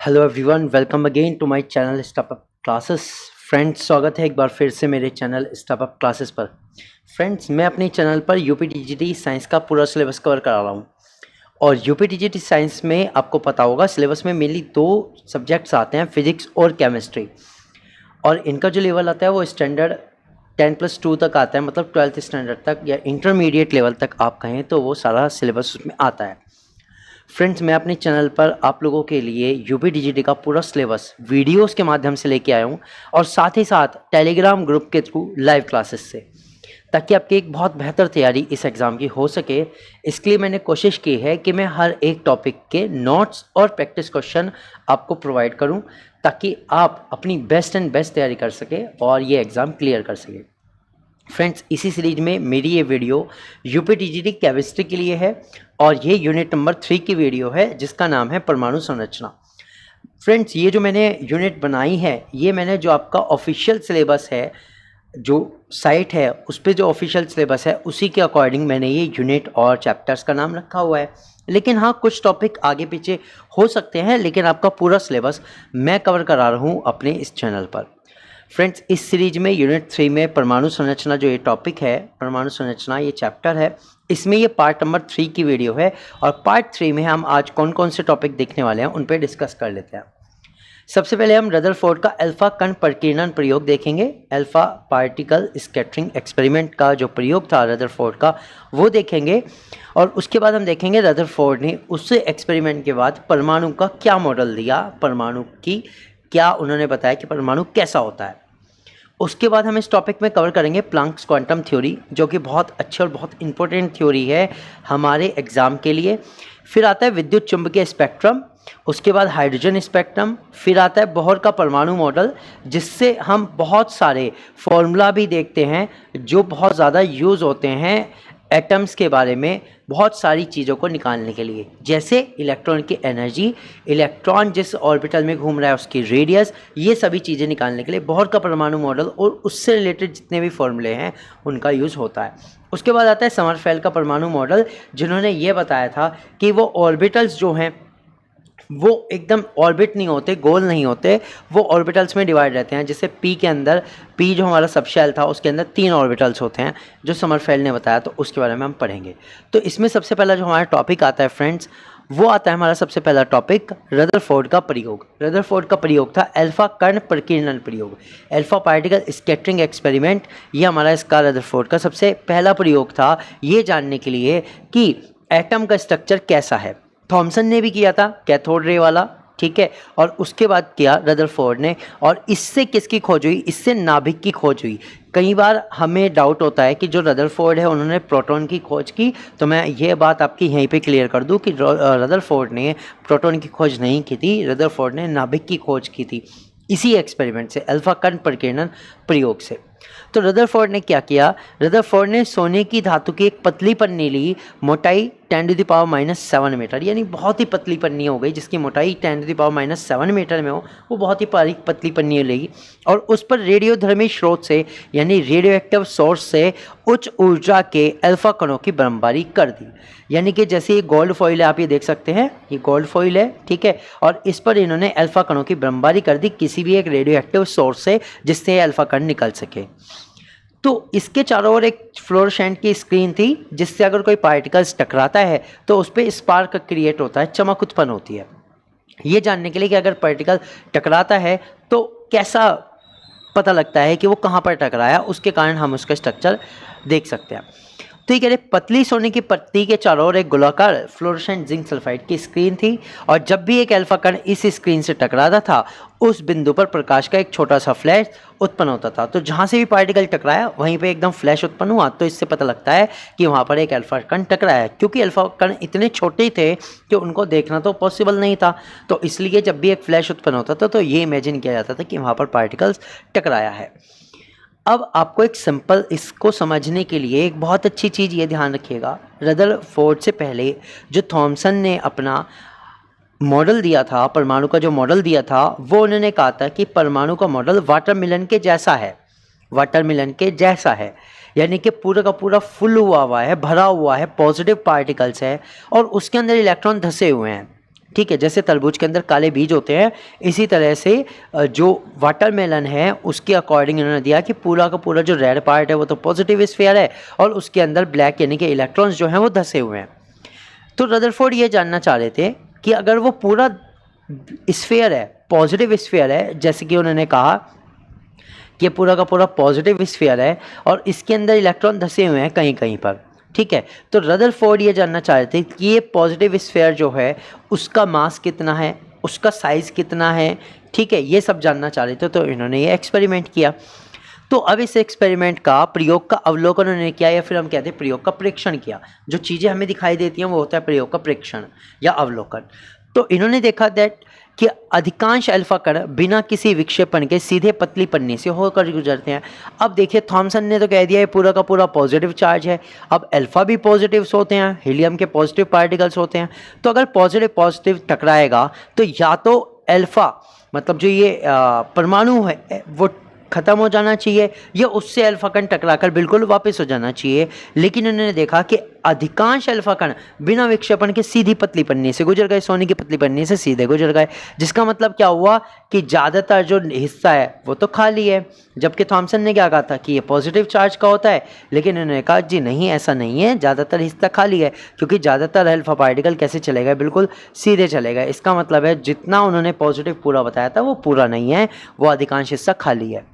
Hello everyone, welcome again to my channel step up classes. Friends, स्वागत है एक बार फिर से मेरे चैनल स्टेप अप क्लासेस पर। फ्रेंड्स, मैं अपने चैनल पर यूपीटीजीटी साइंस का पूरा सिलेबस कवर करा रहा हूँ। और यूपीटीजीटी साइंस में आपको पता होगा सिलेबस में मेनली दो सब्जेक्ट्स आते हैं, फिजिक्स और केमिस्ट्री। और इनका जो लेवल आता है वो स्टैंडर्ड 10+2 तक आता है, मतलब 12th स्टैंडर्ड तक या इंटरमीडिएट लेवल तक आप कहें तो वो सारा सिलेबस उसमें आता है। फ्रेंड्स, मैं अपने चैनल पर आप लोगों के लिए यूपीटीजीटी का पूरा सिलेबस वीडियोस के माध्यम से लेके आया हूँ, और साथ ही साथ टेलीग्राम ग्रुप के थ्रू लाइव क्लासेस से, ताकि आपकी एक बहुत बेहतर तैयारी इस एग्ज़ाम की हो सके। इसके लिए मैंने कोशिश की है कि मैं हर एक टॉपिक के नोट्स और प्रैक्टिस क्वेश्चन आपको प्रोवाइड करूं, ताकि आप अपनी बेस्ट एंड बेस्ट तैयारी कर सके और ये एग्ज़ाम क्लियर कर सके। फ्रेंड्स, इसी सीरीज में मेरी ये वीडियो यूपीटीजीटी केमिस्ट्री के लिए है, और ये यूनिट नंबर 3 की वीडियो है जिसका नाम है परमाणु संरचना। फ्रेंड्स, ये जो मैंने यूनिट बनाई है, ये मैंने जो आपका ऑफिशियल सिलेबस है, जो साइट है उस पर जो ऑफिशियल सिलेबस है उसी के अकॉर्डिंग मैंने ये यूनिट और चैप्टर्स का नाम रखा हुआ है। लेकिन हाँ, कुछ टॉपिक आगे पीछे हो सकते हैं, लेकिन आपका पूरा सिलेबस मैं कवर करा रहा हूँ अपने इस चैनल पर। फ्रेंड्स, इस सीरीज में यूनिट 3 में परमाणु संरचना जो ये टॉपिक है, परमाणु संरचना ये चैप्टर है, इसमें ये पार्ट नंबर 3 की वीडियो है। और पार्ट 3 में हम आज कौन कौन से टॉपिक देखने वाले हैं उन पर डिस्कस कर लेते हैं। सबसे पहले हम रदरफोर्ड का अल्फा कण प्रकीर्णन प्रयोग देखेंगे। अल्फा पार्टिकल स्कैटरिंग एक्सपेरिमेंट का जो प्रयोग था रदरफोर्ड का, वो देखेंगे। और उसके बाद हम देखेंगे रदरफोर्ड ने उस एक्सपेरिमेंट के बाद परमाणु का क्या मॉडल दिया, परमाणु की क्या उन्होंने बताया कि परमाणु कैसा होता है। उसके बाद हम इस टॉपिक में कवर करेंगे प्लांक्स क्वांटम थ्योरी, जो कि बहुत अच्छी और बहुत इंपॉर्टेंट थ्योरी है हमारे एग्ज़ाम के लिए। फिर आता है विद्युत चुंबकीय स्पेक्ट्रम, उसके बाद हाइड्रोजन स्पेक्ट्रम, फिर आता है बोहर का परमाणु मॉडल, जिससे हम बहुत सारे फॉर्मूला भी देखते हैं जो बहुत ज़्यादा यूज़ होते हैं एटम्स के बारे में, बहुत सारी चीज़ों को निकालने के लिए, जैसे इलेक्ट्रॉन की एनर्जी, इलेक्ट्रॉन जिस ऑर्बिटल में घूम रहा है उसकी रेडियस, ये सभी चीज़ें निकालने के लिए बोहर का परमाणु मॉडल और उससे रिलेटेड जितने भी फॉर्मूले हैं उनका यूज़ होता है। उसके बाद आता है समरफेल्ड का परमाणु मॉडल, जिन्होंने ये बताया था कि वो ऑर्बिटल्स जो हैं वो एकदम ऑर्बिट नहीं होते, गोल नहीं होते, वो ऑर्बिटल्स में डिवाइड रहते हैं। जैसे पी के अंदर, पी जो हमारा सबशेल था उसके अंदर 3 ऑर्बिटल्स होते हैं, जो समरफेल्ड ने बताया, तो उसके बारे में हम पढ़ेंगे। तो इसमें सबसे पहला जो हमारा टॉपिक आता है फ्रेंड्स, वो आता है हमारा सबसे पहला टॉपिक रदरफोर्ड का प्रयोग। रदरफोर्ड का प्रयोग था अल्फा कण प्रकीर्णन प्रयोग, अल्फा पार्टिकल स्कैटरिंग एक्सपेरिमेंट। ये हमारा इसका रदरफोर्ड का सबसे पहला प्रयोग था, ये जानने के लिए कि एटम का स्ट्रक्चर कैसा है। थॉमसन ने भी किया था कैथोड रे वाला, ठीक है, और उसके बाद किया रदरफोर्ड ने। और इससे किसकी खोज हुई? इससे नाभिक की खोज हुई। कई बार हमें डाउट होता है कि जो रदरफोर्ड है उन्होंने प्रोटॉन की खोज की, तो मैं ये बात आपकी यहीं पे क्लियर कर दूं कि रदरफोर्ड ने प्रोटॉन की खोज नहीं की थी, रदरफोर्ड ने नाभिक की खोज की थी इसी एक्सपेरिमेंट से, अल्फा कण प्रकीर्णन प्रयोग से। तो रदरफोर्ड ने क्या किया? रदरफोर्ड ने सोने की धातु की एक पतली पन्नी ली, मोटाई 10⁻⁷ मीटर, यानी बहुत ही पतली पन्नी हो गई, जिसकी मोटाई 10⁻⁷ मीटर में हो, वो बहुत ही बारीक पतली पन्नी लेगी, और उस पर रेडियोधर्मी स्रोत से यानी रेडियो एक्टिव सोर्स से उच्च ऊर्जा के अल्फा कणों की बमबारी कर दी। यानी कि जैसे ये गोल्ड फॉइल है, आप ये देख सकते हैं, ये गोल्ड फॉइल है, ठीक है, और इस पर इन्होंने अल्फा कणों की बमबारी कर दी किसी भी एक रेडियो एक्टिव सोर्स से, जिससे अल्फा कण निकल सके। तो इसके चारों ओर एक फ्लोरोसेंट की स्क्रीन थी, जिससे अगर कोई पार्टिकल्स टकराता है तो उस पर स्पार्क क्रिएट होता है, चमक उत्पन्न होती है। ये जानने के लिए कि अगर पार्टिकल टकराता है तो कैसा पता लगता है कि वो कहाँ पर टकराया, उसके कारण हम उसका स्ट्रक्चर देख सकते हैं। तो ये कह रहे पतली सोने की पत्ती के चारों ओर एक गोलाकार फ्लोरोसेंट जिंक सल्फाइड की स्क्रीन थी, और जब भी एक अल्फा कण इस स्क्रीन से टकराता था उस बिंदु पर प्रकाश का एक छोटा सा फ्लैश उत्पन्न होता था। तो जहाँ से भी पार्टिकल टकराया वहीं पे एकदम फ्लैश उत्पन्न हुआ, तो इससे पता लगता है कि वहाँ पर एक अल्फा कण टकराया, क्योंकि अल्फा कण इतने छोटे थे कि उनको देखना तो पॉसिबल नहीं था। तो इसलिए जब भी एक फ्लैश उत्पन्न होता था तो ये इमेजिन किया जाता था कि वहाँ पर पार्टिकल्स टकराया है। अब आपको एक सिंपल इसको समझने के लिए एक बहुत अच्छी चीज़ ये ध्यान रखिएगा, रदरफोर्ड से पहले जो थॉमसन ने अपना मॉडल दिया था, परमाणु का जो मॉडल दिया था, वो उन्होंने कहा था कि परमाणु का मॉडल वाटरमेलन के जैसा है, वाटरमेलन के जैसा है, यानी कि पूरा का पूरा फुल हुआ है, भरा हुआ है, पॉजिटिव पार्टिकल्स है, और उसके अंदर इलेक्ट्रॉन धंसे हुए हैं। ठीक है, जैसे तरबूज के अंदर काले बीज होते हैं, इसी तरह से जो वाटरमेलन है उसके अकॉर्डिंग इन्होंने दिया कि पूरा का पूरा जो रेड पार्ट है वो तो पॉजिटिव स्फीयर है और उसके अंदर ब्लैक यानी कि इलेक्ट्रॉन्स जो हैं वो धसे हुए हैं। तो रदरफोर्ड ये जानना चाह रहे थे कि अगर वो पूरा स्फीयर है, पॉजिटिव स्फीयर है, जैसे कि उन्होंने कहा कि पूरा का पूरा पॉजिटिव स्फीयर है और इसके अंदर इलेक्ट्रॉन धसे हुए हैं कहीं कहीं पर, ठीक है, तो रदरफोर्ड ये जानना चाह रहे थे कि ये पॉजिटिव स्फीयर जो है उसका मास कितना है, उसका साइज़ कितना है, ठीक है, ये सब जानना चाह रहे थे। तो इन्होंने ये एक्सपेरिमेंट किया। तो अब इस एक्सपेरिमेंट का प्रयोग का अवलोकन उन्होंने किया, या फिर हम कहते हैं प्रयोग का परीक्षण किया। जो चीज़ें हमें दिखाई देती हैं वो होता है प्रयोग का परीक्षण या अवलोकन। तो इन्होंने देखा दैट कि अधिकांश अल्फा कण बिना किसी विक्षेपण के सीधे पतली पन्नी से होकर गुजरते हैं। अब देखिए थॉमसन ने तो कह दिया ये पूरा का पूरा पॉजिटिव चार्ज है। अब अल्फा भी पॉजिटिव्स होते हैं, हीलियम के पॉजिटिव पार्टिकल्स होते हैं। तो अगर पॉजिटिव पॉजिटिव टकराएगा तो या तो अल्फा मतलब जो ये परमाणु है वो ख़त्म हो जाना चाहिए या उससे अल्फा कण टकराकर बिल्कुल वापस हो जाना चाहिए। लेकिन उन्होंने देखा कि अधिकांश अल्फा कण बिना विक्षेपण के सीधी पतली पन्नी से गुजर गए, सोने की पतली पन्नी से सीधे गुजर गए। जिसका मतलब क्या हुआ कि ज़्यादातर जो हिस्सा है वो तो खाली है। जबकि थॉमसन ने क्या कहा था कि ये पॉजिटिव चार्ज का होता है, लेकिन उन्होंने कहा जी नहीं, ऐसा नहीं है, ज़्यादातर हिस्सा खाली है, क्योंकि ज़्यादातर अल्फा पार्टिकल कैसे चले गए, बिल्कुल सीधे चले गए। इसका मतलब है जितना उन्होंने पॉजिटिव पूरा बताया था वो पूरा नहीं है, वो अधिकांश हिस्सा खाली है।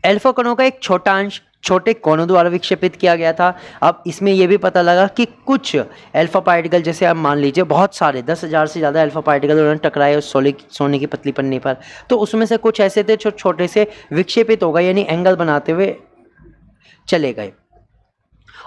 अल्फा कणों का एक छोटा अंश छोटे कोनों द्वारा विक्षेपित किया गया था। अब इसमें यह भी पता लगा कि कुछ अल्फा पार्टिकल, जैसे आप मान लीजिए बहुत सारे 10,000 से ज़्यादा अल्फा पार्टिकल उन्होंने टकराए उस सोने की पतली पन्नी पर, तो उसमें से कुछ ऐसे थे जो छोटे से विक्षेपित हो गए, यानी एंगल बनाते हुए चले गए,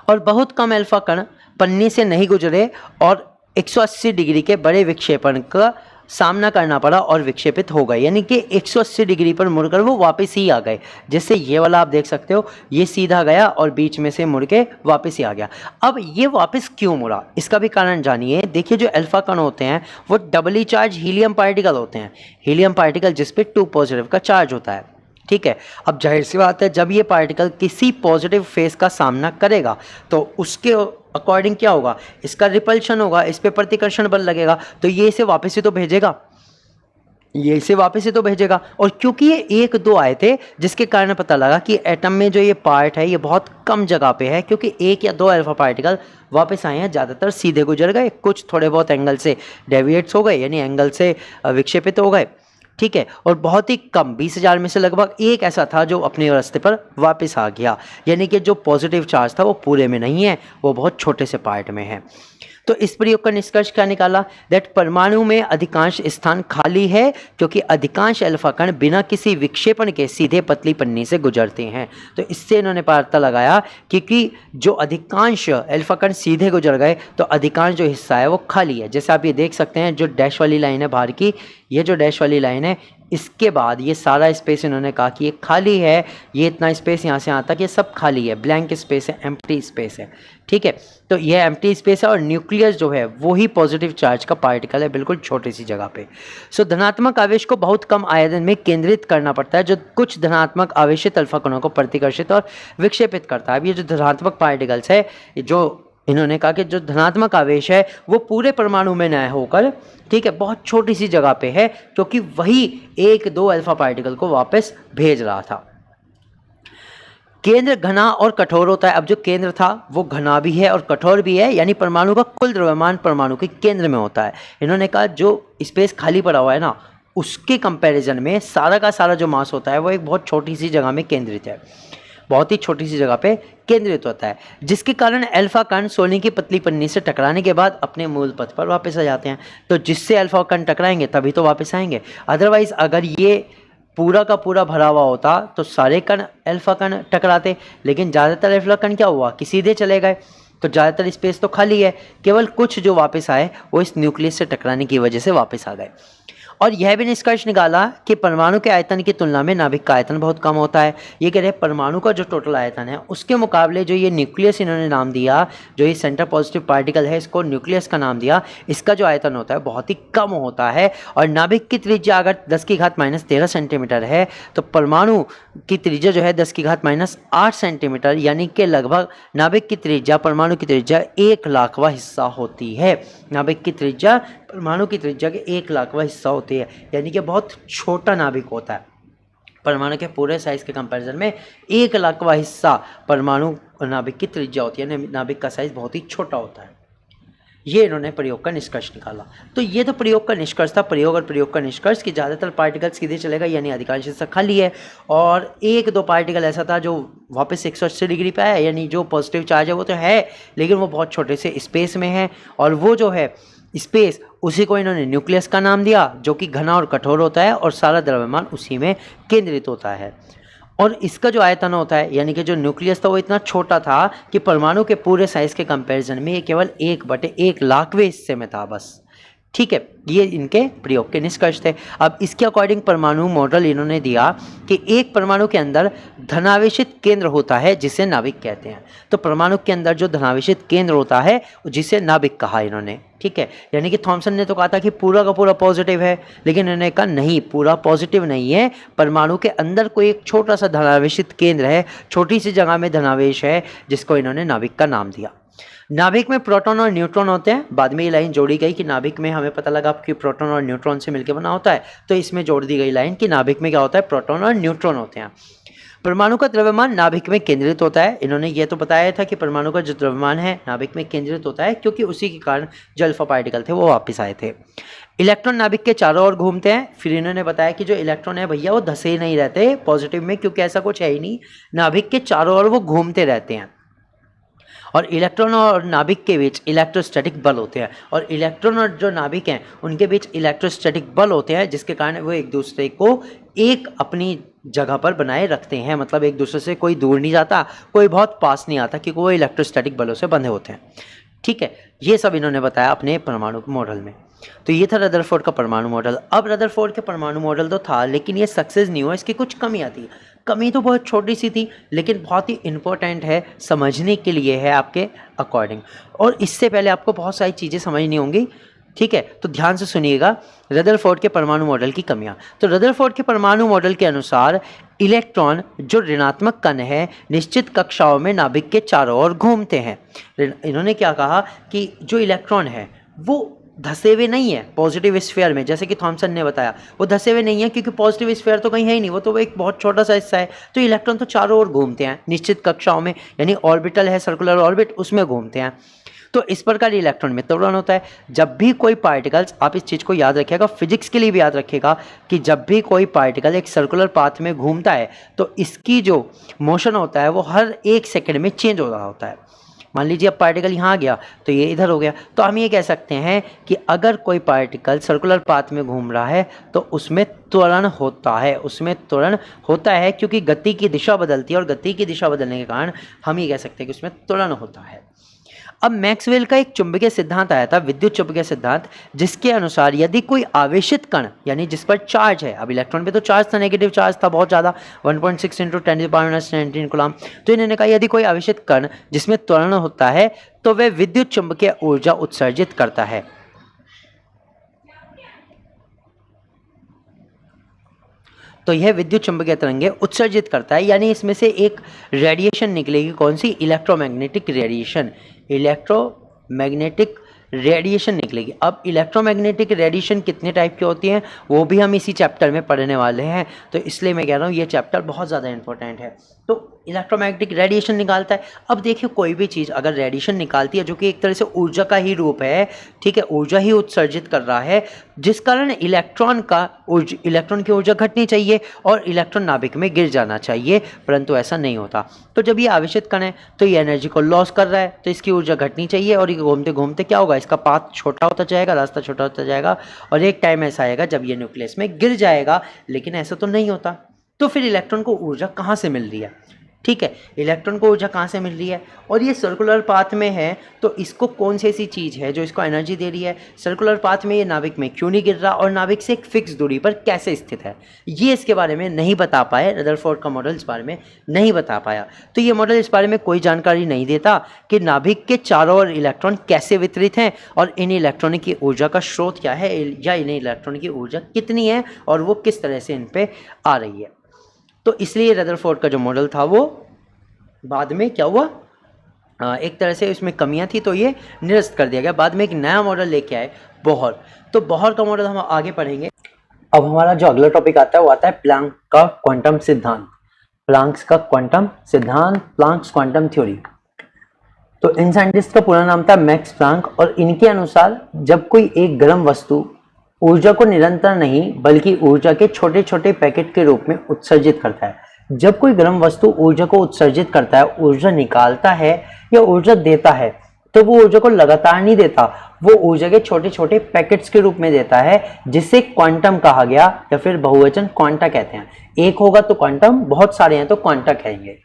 और बहुत कम अल्फा कण पन्नी से नहीं गुजरे और 180 डिग्री के बड़े विक्षेपण का सामना करना पड़ा और विक्षेपित हो गए, यानी कि 180 डिग्री पर मुड़कर वो वापस ही आ गए। जैसे ये वाला आप देख सकते हो, ये सीधा गया और बीच में से मुड़ के वापस ही आ गया। अब ये वापस क्यों मुड़ा, इसका भी कारण जानिए। देखिए जो अल्फा कण होते हैं वो डबली चार्ज हीलियम पार्टिकल होते हैं, हीलियम पार्टिकल जिस पे 2 पॉजिटिव का चार्ज होता है, ठीक है। अब जाहिर सी बात है जब ये पार्टिकल किसी पॉजिटिव फेस का सामना करेगा तो उसके अकॉर्डिंग क्या होगा, इसका रिपल्शन होगा, इस पे प्रतिकर्षण बल लगेगा, तो ये इसे वापस ही तो भेजेगा, ये इसे वापस ही तो भेजेगा। और क्योंकि ये 1-2 आए थे जिसके कारण पता लगा कि एटम में जो ये पार्ट है ये बहुत कम जगह पे है, क्योंकि 1 या 2 अल्फा पार्टिकल वापस आए हैं, ज़्यादातर सीधे गुजर गए, कुछ थोड़े बहुत एंगल से डेविएट्स हो गए, यानी एंगल से विक्षेपित हो गए, ठीक है। और बहुत ही कम 20,000 में से लगभग एक ऐसा था जो अपने रास्ते पर वापस आ गया, यानी कि जो पॉजिटिव चार्ज था वो पूरे में नहीं है, वो बहुत छोटे से पार्ट में है। तो इस प्रयोग का निष्कर्ष क्या निकाला, दैट परमाणु में अधिकांश स्थान खाली है क्योंकि अधिकांश अल्फा कण बिना किसी विक्षेपण के सीधे पतली पन्नी से गुजरते हैं। तो इससे इन्होंने पता लगाया कि जो अधिकांश अल्फा कण सीधे गुजर गए तो अधिकांश जो हिस्सा है वो खाली है। जैसे आप ये देख सकते हैं जो डैश वाली लाइन है बाहर की, ये जो डैश वाली लाइन है, इसके बाद ये सारा स्पेस इन्होंने कहा कि ये खाली है, ये इतना स्पेस यहाँ से यहाँ तक ये सब खाली है, ब्लैंक स्पेस है, एम्प्टी स्पेस है, ठीक है। तो ये एम्प्टी स्पेस है और न्यूक्लियस जो है वो ही पॉजिटिव चार्ज का पार्टिकल है, बिल्कुल छोटी सी जगह पे। सो धनात्मक आवेश को बहुत कम आयतन में केंद्रित करना पड़ता है, जो कुछ धनात्मक आवेशित अल्फा कणों को प्रतिकर्षित और विक्षेपित करता है। अब ये जो धनात्मक पार्टिकल्स है, जो इन्होंने कहा कि जो धनात्मक आवेश है वो पूरे परमाणु में न होकर, ठीक है, बहुत छोटी सी जगह पे है, क्योंकि वही 1-2 अल्फा पार्टिकल को वापस भेज रहा था। केंद्र घना और कठोर होता है। अब जो केंद्र था वो घना भी है और कठोर भी है, यानी परमाणु का कुल द्रव्यमान परमाणु के केंद्र में होता है। इन्होंने कहा जो स्पेस खाली पड़ा हुआ है ना, उसके कंपैरिजन में सारा का सारा जो मास होता है वो एक बहुत छोटी सी जगह में केंद्रित है, बहुत ही छोटी सी जगह पे केंद्रित होता है, जिसके कारण अल्फा कण सोने की पतली पन्नी से टकराने के बाद अपने मूल पथ पर वापस आ जाते हैं। तो जिससे अल्फा कण टकराएंगे तभी तो वापस आएंगे, अदरवाइज अगर ये पूरा का पूरा भरा हुआ होता तो सारे कण अल्फा कण टकराते, लेकिन ज़्यादातर अल्फा कण क्या हुआ कि सीधे चले गए, तो ज़्यादातर स्पेस तो खाली है, केवल कुछ जो वापस आए वो इस न्यूक्लियस से टकराने की वजह से वापस आ गए। और यह भी निष्कर्ष निकाला कि परमाणु के आयतन की तुलना में नाभिक का आयतन बहुत कम होता है। ये कह रहे हैं परमाणु का जो टोटल आयतन है उसके मुकाबले जो ये न्यूक्लियस इन्होंने नाम दिया, जो ये सेंटर पॉजिटिव पार्टिकल है इसको न्यूक्लियस का नाम दिया, इसका जो आयतन होता है बहुत ही कम होता है। और नाभिक की त्रिज्या अगर 10⁻⁻13 सेंटीमीटर है तो परमाणु की त्रिज्या जो है 10⁻⁸ सेंटीमीटर, यानी कि लगभग नाभिक की त्रिज्या परमाणु की त्रिज्या 1 लाखवां हिस्सा होती है। नाभिक की त्रिज्या परमाणु की त्रिज्या के 1,00,000वां हिस्सा होती है, यानी कि बहुत छोटा नाभिक होता है। परमाणु के पूरे साइज के कंपैरिजन में 1,00,000वां हिस्सा परमाणु नाभिक की त्रिज्या होती है, नाभिक का साइज बहुत ही छोटा होता है। ये इन्होंने प्रयोग का निष्कर्ष निकाला। तो ये तो प्रयोग का निष्कर्ष था, प्रयोग और प्रयोग का निष्कर्ष कि ज़्यादातर पार्टिकल सीधे चलेगा, यानी अधिकांश हिस्सा खाली है, और 1-2 पार्टिकल ऐसा था जो वापस 180 डिग्री पे आया, यानी जो पॉजिटिव चार्ज है वो तो है लेकिन वो बहुत छोटे से स्पेस में है, और वो जो है स्पेस उसी को इन्होंने न्यूक्लियस का नाम दिया, जो कि घना और कठोर होता है और सारा द्रव्यमान उसी में केंद्रित होता है। और इसका जो आयतन होता है, यानी कि जो न्यूक्लियस था वो इतना छोटा था कि परमाणु के पूरे साइज के कंपैरिजन में ये केवल 1/1,00,000वें हिस्से में था बस। ठीक है, ये इनके प्रयोग के निष्कर्ष थे। अब इसके अकॉर्डिंग परमाणु मॉडल इन्होंने दिया कि एक परमाणु के अंदर धनावेशित केंद्र होता है जिसे नाभिक कहते हैं। तो परमाणु के अंदर जो धनावेशित केंद्र होता है जिसे नाभिक कहा इन्होंने। ठीक है, यानी कि थॉमसन ने तो कहा था कि पूरा का पूरा पॉजिटिव है, लेकिन इन्होंने कहा नहीं, पूरा पॉजिटिव नहीं है, परमाणु के अंदर कोई एक छोटा सा धनावेशित केंद्र है, छोटी सी जगह में धनावेश है, जिसको इन्होंने नाभिक का नाम दिया। नाभिक में प्रोटॉन और न्यूट्रॉन होते हैं। बाद में ये लाइन जोड़ी गई कि नाभिक में हमें पता लगा कि प्रोटॉन और न्यूट्रॉन से मिलकर बना होता है, तो इसमें जोड़ दी गई लाइन कि नाभिक में क्या होता है, प्रोटॉन और न्यूट्रॉन होते हैं। परमाणु का द्रव्यमान नाभिक में केंद्रित होता है। इन्होंने ये तो बताया था कि परमाणु का जो द्रव्यमान है नाभिक में केंद्रित होता है, क्योंकि उसी के कारण जो अल्फा पार्टिकल थे वो वापस आए थे। इलेक्ट्रॉन नाभिक के चारों ओर घूमते हैं। फिर इन्होंने बताया कि जो इलेक्ट्रॉन है भैया वो धसे ही नहीं रहते पॉजिटिव में, क्योंकि ऐसा कुछ है ही नहीं, नाभिक के चारों ओर वो घूमते रहते हैं। और इलेक्ट्रॉन और नाभिक के बीच इलेक्ट्रोस्टैटिक बल होते हैं, और इलेक्ट्रॉन और जो नाभिक हैं उनके बीच इलेक्ट्रोस्टैटिक बल होते हैं, जिसके कारण वो एक दूसरे को एक अपनी जगह पर बनाए रखते हैं। मतलब एक दूसरे से कोई दूर नहीं जाता, कोई बहुत पास नहीं आता, क्योंकि वो इलेक्ट्रोस्टैटिक बलों से बंधे होते हैं। ठीक है, ये सब इन्होंने बताया अपने परमाणु मॉडल में। तो ये था रदरफोर्ड का परमाणु मॉडल। अब रदरफोर्ड के परमाणु मॉडल तो था, लेकिन ये सक्सेस नहीं हुआ, इसकी कुछ कमियां थी। कमी तो बहुत छोटी सी थी, लेकिन बहुत ही इंपॉर्टेंट है, समझने के लिए है आपके अकॉर्डिंग। और इससे पहले आपको बहुत सारी चीज़ें समझनी होंगी। ठीक है, तो ध्यान से सुनिएगा रदरफोर्ड के परमाणु मॉडल की कमियां। तो रदरफोर्ड के परमाणु मॉडल के अनुसार इलेक्ट्रॉन जो ऋणात्मक कण है निश्चित कक्षाओं में नाभिक के चारों ओर घूमते हैं। इन्होंने क्या कहा कि जो इलेक्ट्रॉन है वो धसे हुए नहीं है पॉजिटिव स्फीयर में, जैसे कि थॉमसन ने बताया वो धसे हुए नहीं है, क्योंकि पॉजिटिव स्फीयर तो कहीं है ही नहीं, वो तो एक बहुत छोटा सा हिस्सा है। तो इलेक्ट्रॉन तो चारों ओर घूमते हैं निश्चित कक्षाओं में, यानी ऑर्बिटल है, सर्कुलर ऑर्बिट, उसमें घूमते हैं। तो इस प्रकार इलेक्ट्रॉन में त्वरण होता है। जब भी कोई पार्टिकल्स, आप इस चीज़ को याद रखिएगा, फिजिक्स के लिए भी याद रखिएगा कि जब भी कोई पार्टिकल एक सर्कुलर पाथ में घूमता है तो इसकी जो मोशन होता है वो हर 1 सेकेंड में चेंज हो रहा होता है। मान लीजिए अब पार्टिकल यहाँ आ गया तो ये इधर हो गया, तो हम ये कह सकते हैं कि अगर कोई पार्टिकल सर्कुलर पाथ में घूम रहा है तो उसमें त्वरण होता है, उसमें त्वरण होता है, क्योंकि गति की दिशा बदलती है, और गति की दिशा बदलने के कारण हम ये कह सकते हैं कि उसमें त्वरण होता है। अब मैक्सवेल का एक चुंबकीय सिद्धांत आया था, विद्युत चुंबकीय सिद्धांत, जिसके अनुसार यदि कोई आवेशित कण, यानी जिस पर चार्ज है, अब इलेक्ट्रॉन पे तो चार्ज था, नेगेटिव चार्ज था बहुत ज़्यादा, 1.6 × 10⁻⁻19 कूलम। तो इन्होंने कहा यदि कोई आवेशित कण जिसमें त्वरण होता है तो वह विद्युत चुंबकीय ऊर्जा उत्सर्जित करता है। तो यह विद्युत चुंबकीय तरंगें उत्सर्जित करता है, यानी इसमें से एक रेडिएशन निकलेगी, कौन सी, इलेक्ट्रोमैग्नेटिक रेडिएशन, इलेक्ट्रोमैग्नेटिक रेडिएशन निकलेगी। अब इलेक्ट्रोमैग्नेटिक रेडिएशन कितने टाइप की होती हैं वो भी हम इसी चैप्टर में पढ़ने वाले हैं, तो इसलिए मैं कह रहा हूँ ये चैप्टर बहुत ज़्यादा इंपॉर्टेंट है। तो इलेक्ट्रोमैग्नेटिक रेडिएशन निकालता है। अब देखिए कोई भी चीज़ अगर रेडिएशन निकालती है जो कि एक तरह से ऊर्जा का ही रूप है, ठीक है, ऊर्जा ही उत्सर्जित कर रहा है, जिस कारण इलेक्ट्रॉन की ऊर्जा घटनी चाहिए और इलेक्ट्रॉन नाभिक में गिर जाना चाहिए, परंतु ऐसा नहीं होता। तो जब ये आवेशित कण है तो ये एनर्जी को लॉस कर रहा है, तो इसकी ऊर्जा घटनी चाहिए, और ये घूमते घूमते क्या होगा, इसका पाथ छोटा होता जाएगा, रास्ता छोटा होता जाएगा, और एक टाइम ऐसा आएगा जब ये न्यूक्लियस में गिर जाएगा। लेकिन ऐसा तो नहीं होता, तो फिर इलेक्ट्रॉन को ऊर्जा कहाँ से मिल रही है, ठीक है, इलेक्ट्रॉन को ऊर्जा कहाँ से मिल रही है, और ये सर्कुलर पाथ में है, तो इसको कौन सी ऐसी चीज़ है जो इसको एनर्जी दे रही है, सर्कुलर पाथ में ये नाभिक में क्यों नहीं गिर रहा, और नाभिक से एक फिक्स दूरी पर कैसे स्थित है, ये इसके बारे में नहीं बता पाए। रदरफोर्ड का मॉडल इस बारे में नहीं बता पाया। तो ये मॉडल इस बारे में कोई जानकारी नहीं देता कि नाभिक के चारों ओर इलेक्ट्रॉन कैसे वितरित हैं, और इन इलेक्ट्रॉनों की ऊर्जा का स्रोत क्या है, या इन इलेक्ट्रॉनों की ऊर्जा कितनी है, और वो किस तरह से इन पर आ रही है। तो इसलिए रदरफोर्ड का जो मॉडल था वो बाद में क्या हुआ, एक तरह से इसमें कमियां थी तो ये निरस्त कर दिया गया। बाद में एक नया मॉडल लेके आए बोहर, तो बोहर का मॉडल हम आगे पढ़ेंगे। अब हमारा जो अगला टॉपिक आता है वो आता है प्लैंक का क्वांटम सिद्धांत। प्लैंक्स का क्वांटम सिद्धांत, प्लैंक्स क्वांटम थ्योरी। तो इन साइंटिस्ट का पूरा नाम था मैक्स प्लैंक, और इनके अनुसार जब कोई एक गर्म वस्तु ऊर्जा को निरंतर नहीं बल्कि ऊर्जा के छोटे छोटे पैकेट के रूप में उत्सर्जित करता है, जब कोई गर्म वस्तु ऊर्जा को उत्सर्जित करता है, ऊर्जा निकालता है या ऊर्जा देता है, तो वो ऊर्जा को लगातार नहीं देता, वो ऊर्जा के छोटे छोटे पैकेट्स के रूप में देता है, जिसे क्वांटम कहा गया, या फिर बहुवचन क्वांटा कहते हैं। एक होगा तो क्वांटम, बहुत सारे हैं तो क्वांटा कहेंगे,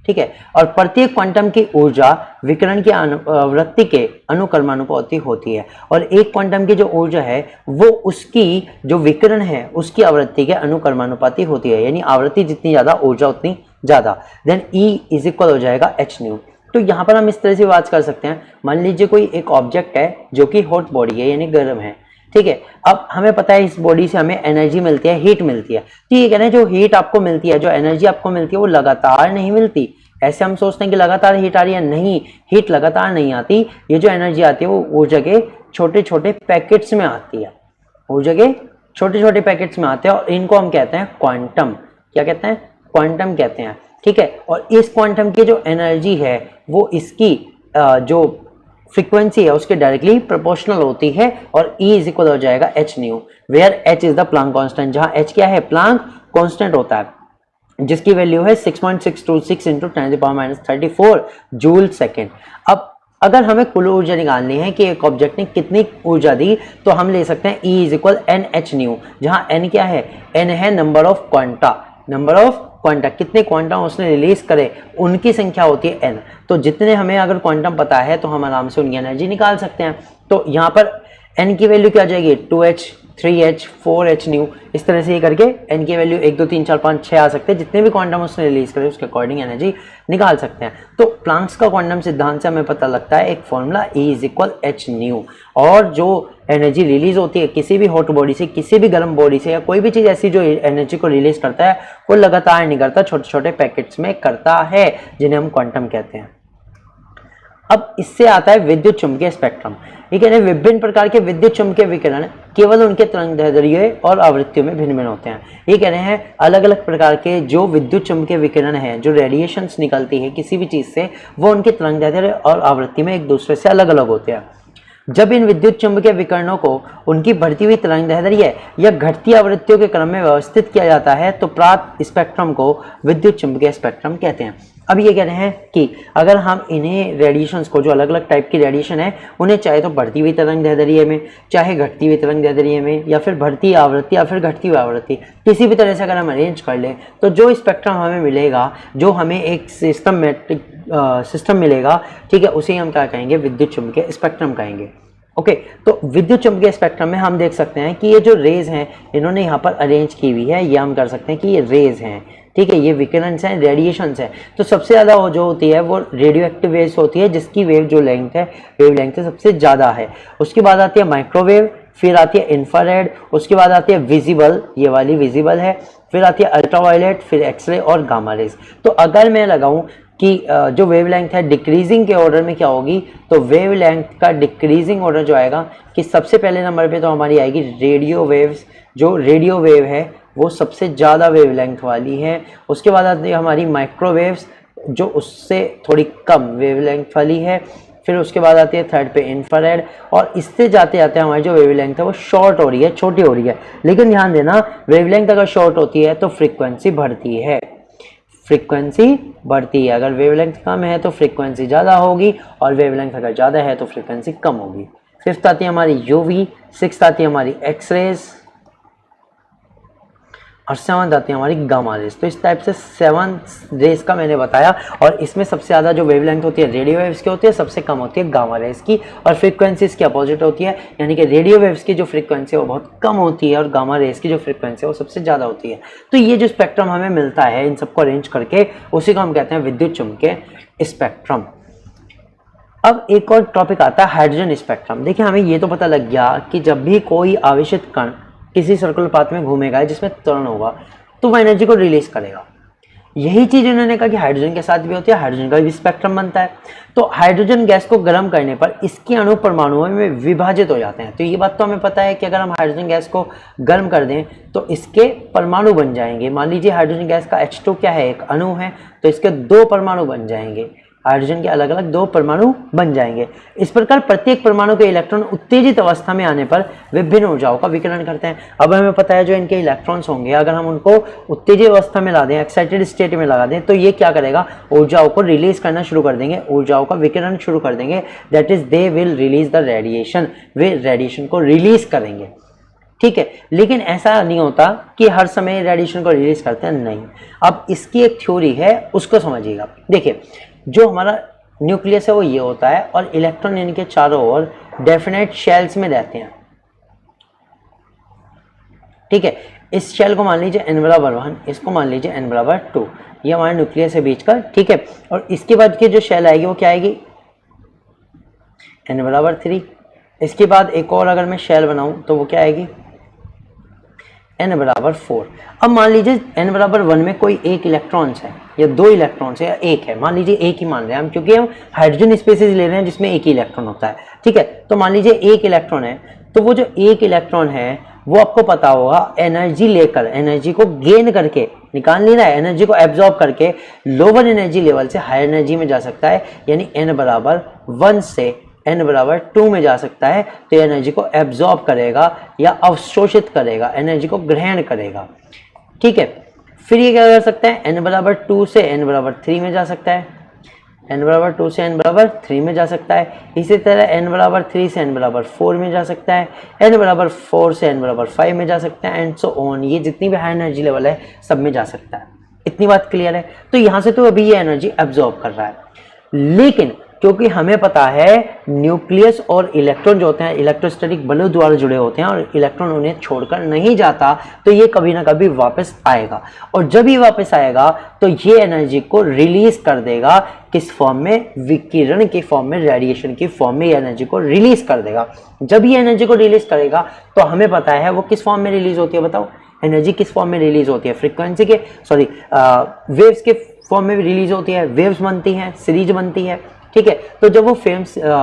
ठीक है। और प्रत्येक क्वांटम की ऊर्जा विकिरण की आवृत्ति के अनुक्रमानुपाती होती है, और एक क्वांटम की जो ऊर्जा है वो उसकी जो विकिरण है उसकी आवृत्ति के अनुक्रमानुपाती होती है, यानी आवृत्ति जितनी ज्यादा ऊर्जा उतनी ज्यादा। देन E इज इक्वल हो जाएगा h न्यू। तो यहाँ पर हम इस तरह से बात कर सकते हैं, मान लीजिए कोई एक ऑब्जेक्ट है जो कि हॉट बॉडी है यानी गर्म है, ठीक है। अब हमें पता है इस बॉडी से हमें एनर्जी मिलती है, हीट मिलती है। तो ये कह रहे हैं जो हीट आपको मिलती है, जो एनर्जी आपको मिलती है वो लगातार नहीं मिलती। ऐसे हम सोचते हैं कि लगातार हीट आ रही है, नहीं, हीट लगातार नहीं आती। ये जो एनर्जी आती है वो ऊर्जा के छोटे छोटे पैकेट्स में आती है, ऊर्जा के छोटे छोटे पैकेट्स में आते हैं, और इनको हम कहते हैं क्वांटम। क्या कहते हैं? क्वांटम कहते हैं, ठीक है। और इस क्वांटम की जो एनर्जी है वो इसकी जो फ्रीक्वेंसी है उसके डायरेक्टली प्रोपोर्शनल होती है, और E इज इक्वल हो जाएगा h nu, where h is the Planck constant, जहां h क्या है? प्लैंक कांस्टेंट होता है, जिसकी वैल्यू है 6.626 इंटू 10⁻34 जूल सेकेंड। अब अगर हमें कुल ऊर्जा निकालनी है कि एक ऑब्जेक्ट ने कितनी ऊर्जा दी, तो हम ले सकते हैं E is equal n h nu, जहां n क्या है? n है number of quanta, number of quanta, कितने क्वांटम उसने रिलीज करे उनकी संख्या होती है n। तो जितने हमें अगर क्वांटम पता है तो हम आराम से उनकी एनर्जी निकाल सकते हैं। तो यहाँ पर n की वैल्यू क्या आ जाएगी? 2h, 3h, 4h न्यू, इस तरह से ये करके n की वैल्यू 1 2 3 4 5 6 आ सकते हैं। जितने भी क्वांटम उसने रिलीज करे उसके अकॉर्डिंग एनर्जी निकाल सकते हैं। तो प्लैंक्स का क्वांटम सिद्धांत से हमें पता लगता है एक formula E is equal h new, और जो एनर्जी रिलीज होती है किसी भी हॉट बॉडी से, किसी भी गर्म बॉडी से, या कोई भी चीज ऐसी जो एनर्जी को रिलीज करता है वो लगातार नहीं करता, छोटे छोटे पैकेट्स में करता है, जिन्हें हम क्वांटम कहते हैं। अब इससे आता है विद्युत चुंबकीय स्पेक्ट्रम। ये कह रहे हैं विभिन्न प्रकार के विद्युत चुंबकीय विकिरण केवल उनके तरंगदैर्ध्य और आवृत्तियों में भिन्न भिन्न होते हैं। ये कह रहे हैं अलग अलग प्रकार के जो विद्युत चुंबकीय विकिरण है, जो रेडिएशंस निकलती है किसी भी चीज से, वो उनके तरंगदैर्ध्य और आवृत्ति में एक दूसरे से अलग अलग होते हैं। जब इन विद्युत चुंबकीय विकिरणों को उनकी बढ़ती हुई तरंगदैर्ध्य या घटती आवृत्तियों के क्रम में व्यवस्थित किया जाता है तो प्राप्त स्पेक्ट्रम को विद्युत चुंबकीय स्पेक्ट्रम कहते हैं। अब ये कह रहे हैं कि अगर हम इन्हें रेडिएशंस को, जो अलग अलग टाइप की रेडिएशन है, उन्हें चाहे तो बढ़ती हुई तरंगदैर्ध्य में, चाहे घटती हुई तरंगदैर्ध्य में, या फिर बढ़ती आवृत्ति या फिर घटती हुई आवृत्ति, किसी भी तरह से अगर हम अरेंज कर लें तो जो स्पेक्ट्रम हमें मिलेगा, जो हमें एक सिस्टम मिलेगा, ठीक है, उसे हम क्या कहेंगे? विद्युत चुंबकीय स्पेक्ट्रम कहेंगे। ओके, तो विद्युत चुंबकीय स्पेक्ट्रम में हम देख सकते हैं कि ये जो रेज हैं इन्होंने यहाँ पर अरेंज की हुई है, ये हम कर सकते हैं कि ये रेज हैं, ठीक है, ये विकिरणस हैं, रेडिएशंस हैं। तो सबसे ज़्यादा जो होती है वो रेडियो एक्टिव वेव्स होती है, जिसकी वेव जो लेंथ है, वेव लेंथ है सबसे ज़्यादा है। उसके बाद आती है माइक्रोवेव, फिर आती है इंफ्रारेड, उसके बाद आती है विजिबल, ये वाली विजिबल है, फिर आती है अल्ट्रावायलेट, फिर एक्सरे और गामा रेज। तो अगर मैं लगाऊं कि जो वेवलेंथ है डिक्रीजिंग के ऑर्डर में क्या होगी, तो वेवलेंथ का डिक्रीजिंग ऑर्डर जो आएगा कि सबसे पहले नंबर पे तो हमारी आएगी रेडियो वेव्स। जो रेडियो वेव है वो सबसे ज़्यादा वेवलेंथ वाली है। उसके बाद आती है हमारी माइक्रोवेव्स, जो उससे थोड़ी कम वेवलेंथ वाली है। फिर उसके बाद आती है थर्ड पे इंफ्रारेड, और इससे जाते जाते हमारी जो वेवलेंथ है वो शॉर्ट हो रही है, छोटी हो रही है। लेकिन ध्यान देना, वेवलेंथ अगर शॉर्ट होती है तो फ्रीक्वेंसी बढ़ती है, फ्रीक्वेंसी बढ़ती है। अगर वेवलेंथ कम है तो फ्रीक्वेंसी ज़्यादा होगी, और वेवलेंथ अगर ज़्यादा है तो फ्रीक्वेंसी कम होगी। फिफ्थ आती है हमारी यूवी, सिक्स्थ आती है हमारी एक्सरेज, और सेवंथ आती है हमारी गामा रेज। तो इस टाइप से 7 रेज का मैंने बताया, और इसमें सबसे ज़्यादा जो वेवलेंथ होती है रेडियो वेव्स की होती है, सबसे कम होती है गामा रेज की, और फ्रीक्वेंसी इसकी अपोजिट होती है, यानी कि रेडियो वेव्स की जो फ्रीक्वेंसी है वो बहुत कम होती है, और गामा रेज की जो फ्रीक्वेंसी है वो सबसे ज़्यादा होती है। तो ये जो स्पेक्ट्रम हमें मिलता है इन सबको अरेंज करके, उसी को हम कहते हैं विद्युत चुंबकीय स्पेक्ट्रम। अब एक और टॉपिक आता है हाइड्रोजन स्पेक्ट्रम। देखिए, हमें ये तो पता लग गया कि जब भी कोई आवेशित कण किसी सर्कुलर पाथ में घूमेगा जिसमें त्वरण होगा तो वह एनर्जी को रिलीज करेगा। यही चीज इन्होंने कहा कि हाइड्रोजन के साथ भी होती है, हाइड्रोजन का भी स्पेक्ट्रम बनता है। तो हाइड्रोजन गैस को गर्म करने पर इसके अणु परमाणुओं में विभाजित हो जाते हैं। तो ये बात तो हमें पता है कि अगर हम हाइड्रोजन गैस को गर्म कर दें तो इसके परमाणु बन जाएंगे। मान लीजिए हाइड्रोजन गैस का H2 क्या है, एक अणु है, तो इसके 2 परमाणु बन जाएंगे, हाइड्रोजन के अलग अलग 2 परमाणु बन जाएंगे। इस प्रकार प्रत्येक परमाणु के इलेक्ट्रॉन उत्तेजित अवस्था में आने पर विभिन्न ऊर्जाओं का विकिरण करते हैं। अब हमें पता है जो इनके इलेक्ट्रॉन्स होंगे, अगर हम उनको उत्तेजित अवस्था में ला दें, एक्साइटेड स्टेट में लगा दें, तो ये क्या करेगा, ऊर्जाओं को रिलीज करना शुरू कर देंगे, ऊर्जाओं का विकिरण शुरू कर देंगे। That is they will release the radiation, way radiation को रिलीज करेंगे। ठीक है, लेकिन ऐसा नहीं होता कि हर समय रेडिएशन को रिलीज करते हैं, नहीं। अब इसकी एक थ्योरी है, उसको समझिएगा। देखिए, जो हमारा न्यूक्लियस है वो ये होता है और इलेक्ट्रॉन इनके चारों ओर डेफिनेट शेल्स में रहते हैं। ठीक है, इस शेल को मान लीजिए n बराबर 1, इसको मान लीजिए n बराबर 2, ये हमारा न्यूक्लियस है बीच का। ठीक है, और इसके बाद की जो शेल आएगी वो क्या आएगी, n बराबर 3। इसके बाद एक और अगर मैं शेल बनाऊं तो वो क्या आएगी, n बराबर 4। अब मान लीजिए n बराबर 1 में कोई एक इलेक्ट्रॉन्स है या 2 इलेक्ट्रॉन्स है या एक है, मान लीजिए एक ही मान रहे हैं हम, क्योंकि हम हाइड्रोजन स्पीसीज ले रहे हैं जिसमें एक ही इलेक्ट्रॉन होता है। ठीक है, तो मान लीजिए एक इलेक्ट्रॉन है, तो वो जो एक इलेक्ट्रॉन है वो आपको पता होगा एनर्जी लेकर, एनर्जी को गेन करके निकाल नहीं रहा है, एनर्जी को एब्जॉर्ब करके लोअर एनर्जी लेवल से हायर एनर्जी में जा सकता है, यानी n बराबर 1 से n बराबर 2 में जा सकता है। तो ये एनर्जी को एब्जॉर्ब करेगा या अवशोषित करेगा, एनर्जी को ग्रहण करेगा। ठीक है, फिर ये क्या कर सकता है, n बराबर 2 से n बराबर 3 में जा सकता है, n बराबर 2 से n बराबर 3 में जा सकता है। इसी तरह n बराबर 3 से n बराबर 4 में जा सकता है, n बराबर 4 से n बराबर 5 में जा सकता है, एंड सो ऑन। ये जितनी भी हाई एनर्जी लेवल है सब में जा सकता है। इतनी बात क्लियर है। तो यहाँ से तो अभी ये एनर्जी एब्जॉर्ब कर रहा है, लेकिन क्योंकि हमें पता है न्यूक्लियस और इलेक्ट्रॉन जो होते हैं इलेक्ट्रोस्टैटिक बलों द्वारा जुड़े होते हैं और इलेक्ट्रॉन उन्हें छोड़कर नहीं जाता, तो ये कभी ना कभी वापस आएगा, और जब ये वापस आएगा तो ये एनर्जी को रिलीज कर देगा। किस फॉर्म में, विकिरण के फॉर्म में, रेडिएशन की फॉर्म में ये एनर्जी को रिलीज कर देगा। जब ये एनर्जी को रिलीज करेगा तो हमें पता है वो किस फॉर्म में रिलीज होती है, बताओ एनर्जी किस फॉर्म में रिलीज होती है, फ्रीक्वेंसी के वेव्स के फॉर्म में रिलीज होती है, वेव्स बनती हैं, सीरीज बनती है। ठीक है, तो जब वो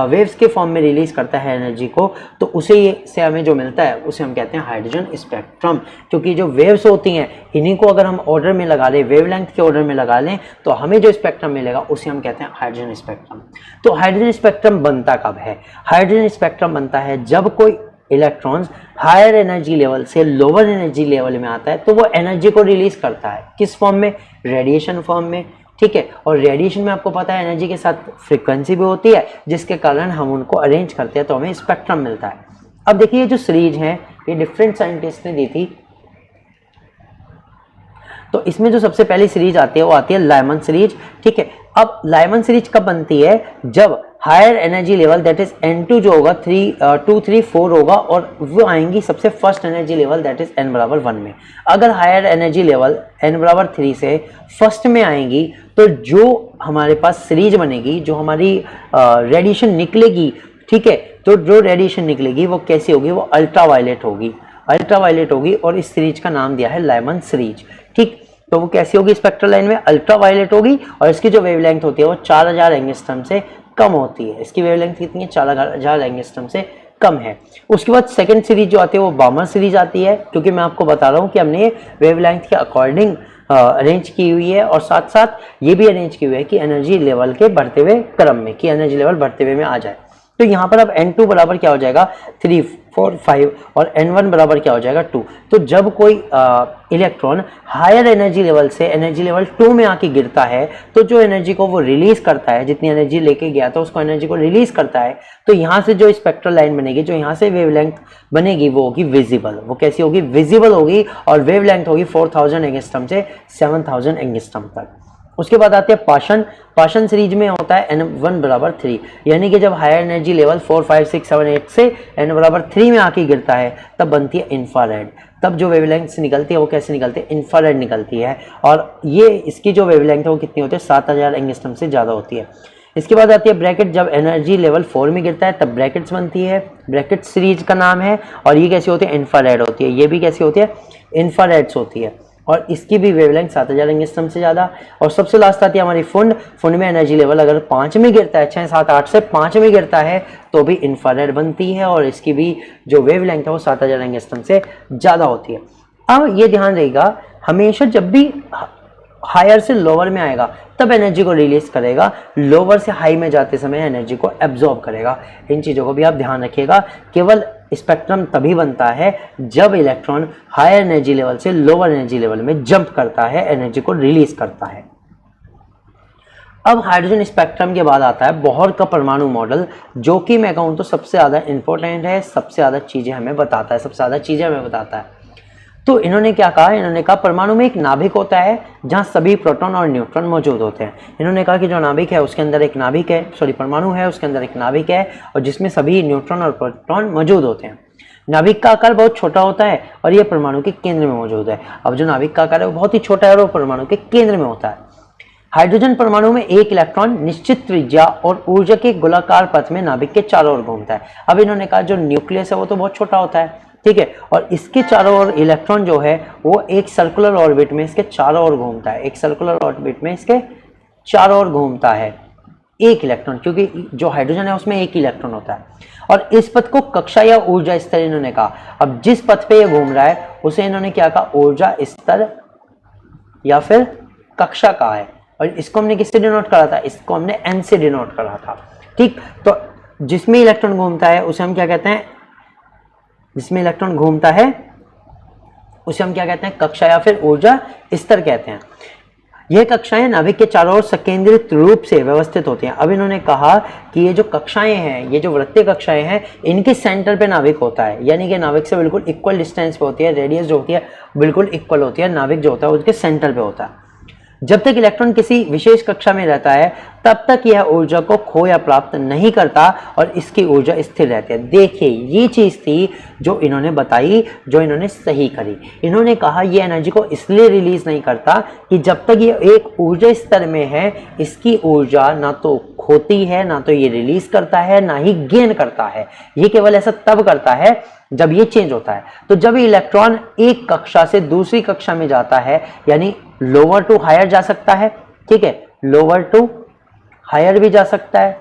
वेव्स के फॉर्म में रिलीज करता है एनर्जी को, तो उसे से हमें जो मिलता है उसे हम कहते हैं हाइड्रोजन स्पेक्ट्रम। क्योंकि जो वेव्स होती हैं इन्हीं को अगर हम ऑर्डर में लगा लें, वेवलेंथ के ऑर्डर में लगा लें, तो हमें जो स्पेक्ट्रम मिलेगा उसे हम कहते हैं हाइड्रोजन स्पेक्ट्रम। तो हाइड्रोजन स्पेक्ट्रम बनता कब है, हाइड्रोजन स्पेक्ट्रम बनता है जब कोई इलेक्ट्रॉन्स हायर एनर्जी लेवल से लोअर एनर्जी लेवल में आता है, तो वो एनर्जी को रिलीज करता है। किस फॉर्म में, रेडिएशन फॉर्म में। ठीक है, और रेडिएशन में आपको पता है एनर्जी के साथ फ्रीक्वेंसी भी होती है, जिसके कारण हम उनको अरेंज करते हैं तो हमें स्पेक्ट्रम मिलता है। अब देखिए जो सीरीज है ये डिफरेंट साइंटिस्ट ने दी थी, तो इसमें जो सबसे पहली सीरीज आती है वो आती है लाइमन सीरीज। ठीक है, अब लाइमन सीरीज कब बनती है, जब higher energy level that is n2 जो होगा 2 3 4 होगा, और वो आएंगी सबसे first energy level that is n बराबर 1 में। अगर हायर एनर्जी लेवल n बराबर 3 से फर्स्ट में आएंगी तो जो हमारे पास सीरीज बनेगी, जो हमारी रेडिएशन निकलेगी, ठीक है, तो जो रेडिएशन निकलेगी वो कैसी होगी, वो अल्ट्रावायलेट होगी, अल्ट्रावायलेट होगी, और इस सीरीज का नाम दिया है लाइमन सीरीज। ठीक, तो वो कैसी होगी, स्पेक्ट्रल लाइन में अल्ट्रावायलेट होगी, और इसकी जो वेवलेंथ होती है वो 4000 एंगस्ट्रॉम से कम होती है। इसकी वेवलेंथ कितनी है, 4000 एंगस्ट्रॉम से कम है। उसके बाद सेकंड सीरीज जो आती है वो बामर सीरीज आती है, क्योंकि मैं आपको बता रहा हूँ कि हमने वेवलेंथ के अकॉर्डिंग अरेंज की हुई है, और साथ साथ ये भी अरेंज की हुई है कि एनर्जी लेवल के बढ़ते हुए क्रम में, कि एनर्जी लेवल बढ़ते हुए में आ जाए। तो यहाँ पर अब n2 बराबर क्या हो जाएगा 3 4 5, और n1 बराबर क्या हो जाएगा 2। तो जब कोई इलेक्ट्रॉन हायर एनर्जी लेवल से एनर्जी लेवल 2 में आके गिरता है, तो जो एनर्जी को वो रिलीज करता है, जितनी एनर्जी लेके गया था उसको एनर्जी को रिलीज करता है, तो यहाँ से जो स्पेक्ट्रल लाइन बनेगी, जो यहाँ से वेवलेंथ बनेगी वो होगी विजिबल। वो कैसी होगी, विजिबल होगी, और वेवलेंथ होगी 4000 एंगस्ट्रॉम से 7000 एंगस्ट्रॉम तक। उसके बाद आते हैं पाशन। पाशन सीरीज में होता है n1 बराबर 3, यानी कि जब हायर एनर्जी लेवल 4 5 6 7 8 से n बराबर 3 में आके गिरता है तब बनती है इंफ्रारेड। तब जो वेवलेंथ निकलती है वो कैसे निकलती है, इंफ्रारेड निकलती है, और ये इसकी जो वेवलेंथ है वो कितनी होती है, 7000 एंगस्ट्रॉम से ज़्यादा होती है। इसके बाद आती है ब्रैकेट। जब एनर्जी लेवल 4 में गिरता है तब ब्रैकेट्स बनती है, ब्रैकेट सीरीज का नाम है, और ये कैसी होती है, इंफ्रारेड होती है। ये भी कैसी होती है, इंफ्रारेड्स होती है। और इसकी भी वेवलेंथ 7000 एंगस्ट्रॉम से ज़्यादा। और सबसे लास्ट आती है हमारी फुंड। फुंड में एनर्जी लेवल अगर 5 में गिरता है, 6, 7, 8 से 5 में गिरता है तो भी इंफ्रारेड बनती है और इसकी भी जो वेवलेंथ है वो 7000 एंगस्ट्रॉम से ज़्यादा होती है। अब ये ध्यान रहेगा, हमेशा जब भी हायर से लोअर में आएगा तब एनर्जी को रिलीज करेगा, लोअर से हाई में जाते समय एनर्जी को एब्जॉर्ब करेगा। इन चीज़ों को भी आप ध्यान रखिएगा। केवल स्पेक्ट्रम तभी बनता है जब इलेक्ट्रॉन हायर एनर्जी लेवल से लोअर एनर्जी लेवल में जंप करता है, एनर्जी को रिलीज करता है। अब हाइड्रोजन स्पेक्ट्रम के बाद आता है बोहर का परमाणु मॉडल, जो कि मैं कहूँ तो सबसे ज़्यादा इंपॉर्टेंट है, सबसे ज़्यादा चीज़ें हमें बताता है, तो इन्होंने क्या कहा, इन्होंने कहा परमाणु में एक नाभिक होता है जहां सभी प्रोटॉन और न्यूट्रॉन मौजूद होते हैं। इन्होंने कहा कि जो नाभिक है उसके अंदर एक नाभिक है, परमाणु है उसके अंदर एक नाभिक है और जिसमें सभी न्यूट्रॉन और प्रोटॉन मौजूद होते हैं। नाभिक का आकार बहुत छोटा होता है और यह परमाणु के केंद्र में मौजूद है। अब जो नाभिक का आकार है वो बहुत ही छोटा है और वो परमाणु के केंद्र में होता है। हाइड्रोजन परमाणु में एक इलेक्ट्रॉन निश्चित त्रिज्या और ऊर्जा के गोलाकार पथ में नाभिक के चारों ओर घूमता है। अब इन्होंने कहा जो न्यूक्लियस है वो तो बहुत छोटा होता है, ठीक है, और इसके चारों ओर इलेक्ट्रॉन जो है वो एक सर्कुलर ऑर्बिट में इसके चारों ओर घूमता है, एक सर्कुलर ऑर्बिट में इसके चारों ओर घूमता है एक इलेक्ट्रॉन, क्योंकि जो हाइड्रोजन है उसमें एक इलेक्ट्रॉन होता है। और इस पथ को कक्षा या ऊर्जा स्तर इन्होंने कहा। अब जिस पथ पे ये घूम रहा है उसे इन्होंने क्या कहा, ऊर्जा स्तर या फिर कक्षा कहा है। और इसको हमने किससे डिनोट करा था, इसको हमने n से डिनोट करा था, ठीक। तो जिसमें इलेक्ट्रॉन घूमता है उसे हम क्या कहते हैं, जिसमें इलेक्ट्रॉन घूमता है उसे हम क्या कहते हैं, कक्षा या फिर ऊर्जा स्तर कहते हैं। यह कक्षाएं नाभिक के चारों ओर संकेंद्रित रूप से व्यवस्थित होती हैं। अब इन्होंने कहा कि ये जो कक्षाएं हैं, ये जो वृत्तीय कक्षाएं हैं, इनके सेंटर पे नाभिक होता है, यानी कि नाभिक से बिल्कुल इक्वल डिस्टेंस पे होती है, रेडियस जो होती है बिल्कुल इक्वल होती है, नाभिक जो होता है उसके सेंटर पे होता है। जब तक इलेक्ट्रॉन किसी विशेष कक्षा में रहता है तब तक यह ऊर्जा को खो या प्राप्त नहीं करता और इसकी ऊर्जा स्थिर रहती है। देखिए ये चीज थी जो इन्होंने बताई, जो इन्होंने सही करी। इन्होंने कहा ये एनर्जी को इसलिए रिलीज नहीं करता कि जब तक ये एक ऊर्जा स्तर में है इसकी ऊर्जा ना तो खोती है, ना तो ये रिलीज करता है, ना ही गेन करता है। ये केवल ऐसा तब करता है जब ये चेंज होता है। तो जब इलेक्ट्रॉन एक कक्षा से दूसरी कक्षा में जाता है, यानी लोअर टू हायर जा सकता है, ठीक है, लोअर टू हायर भी जा सकता है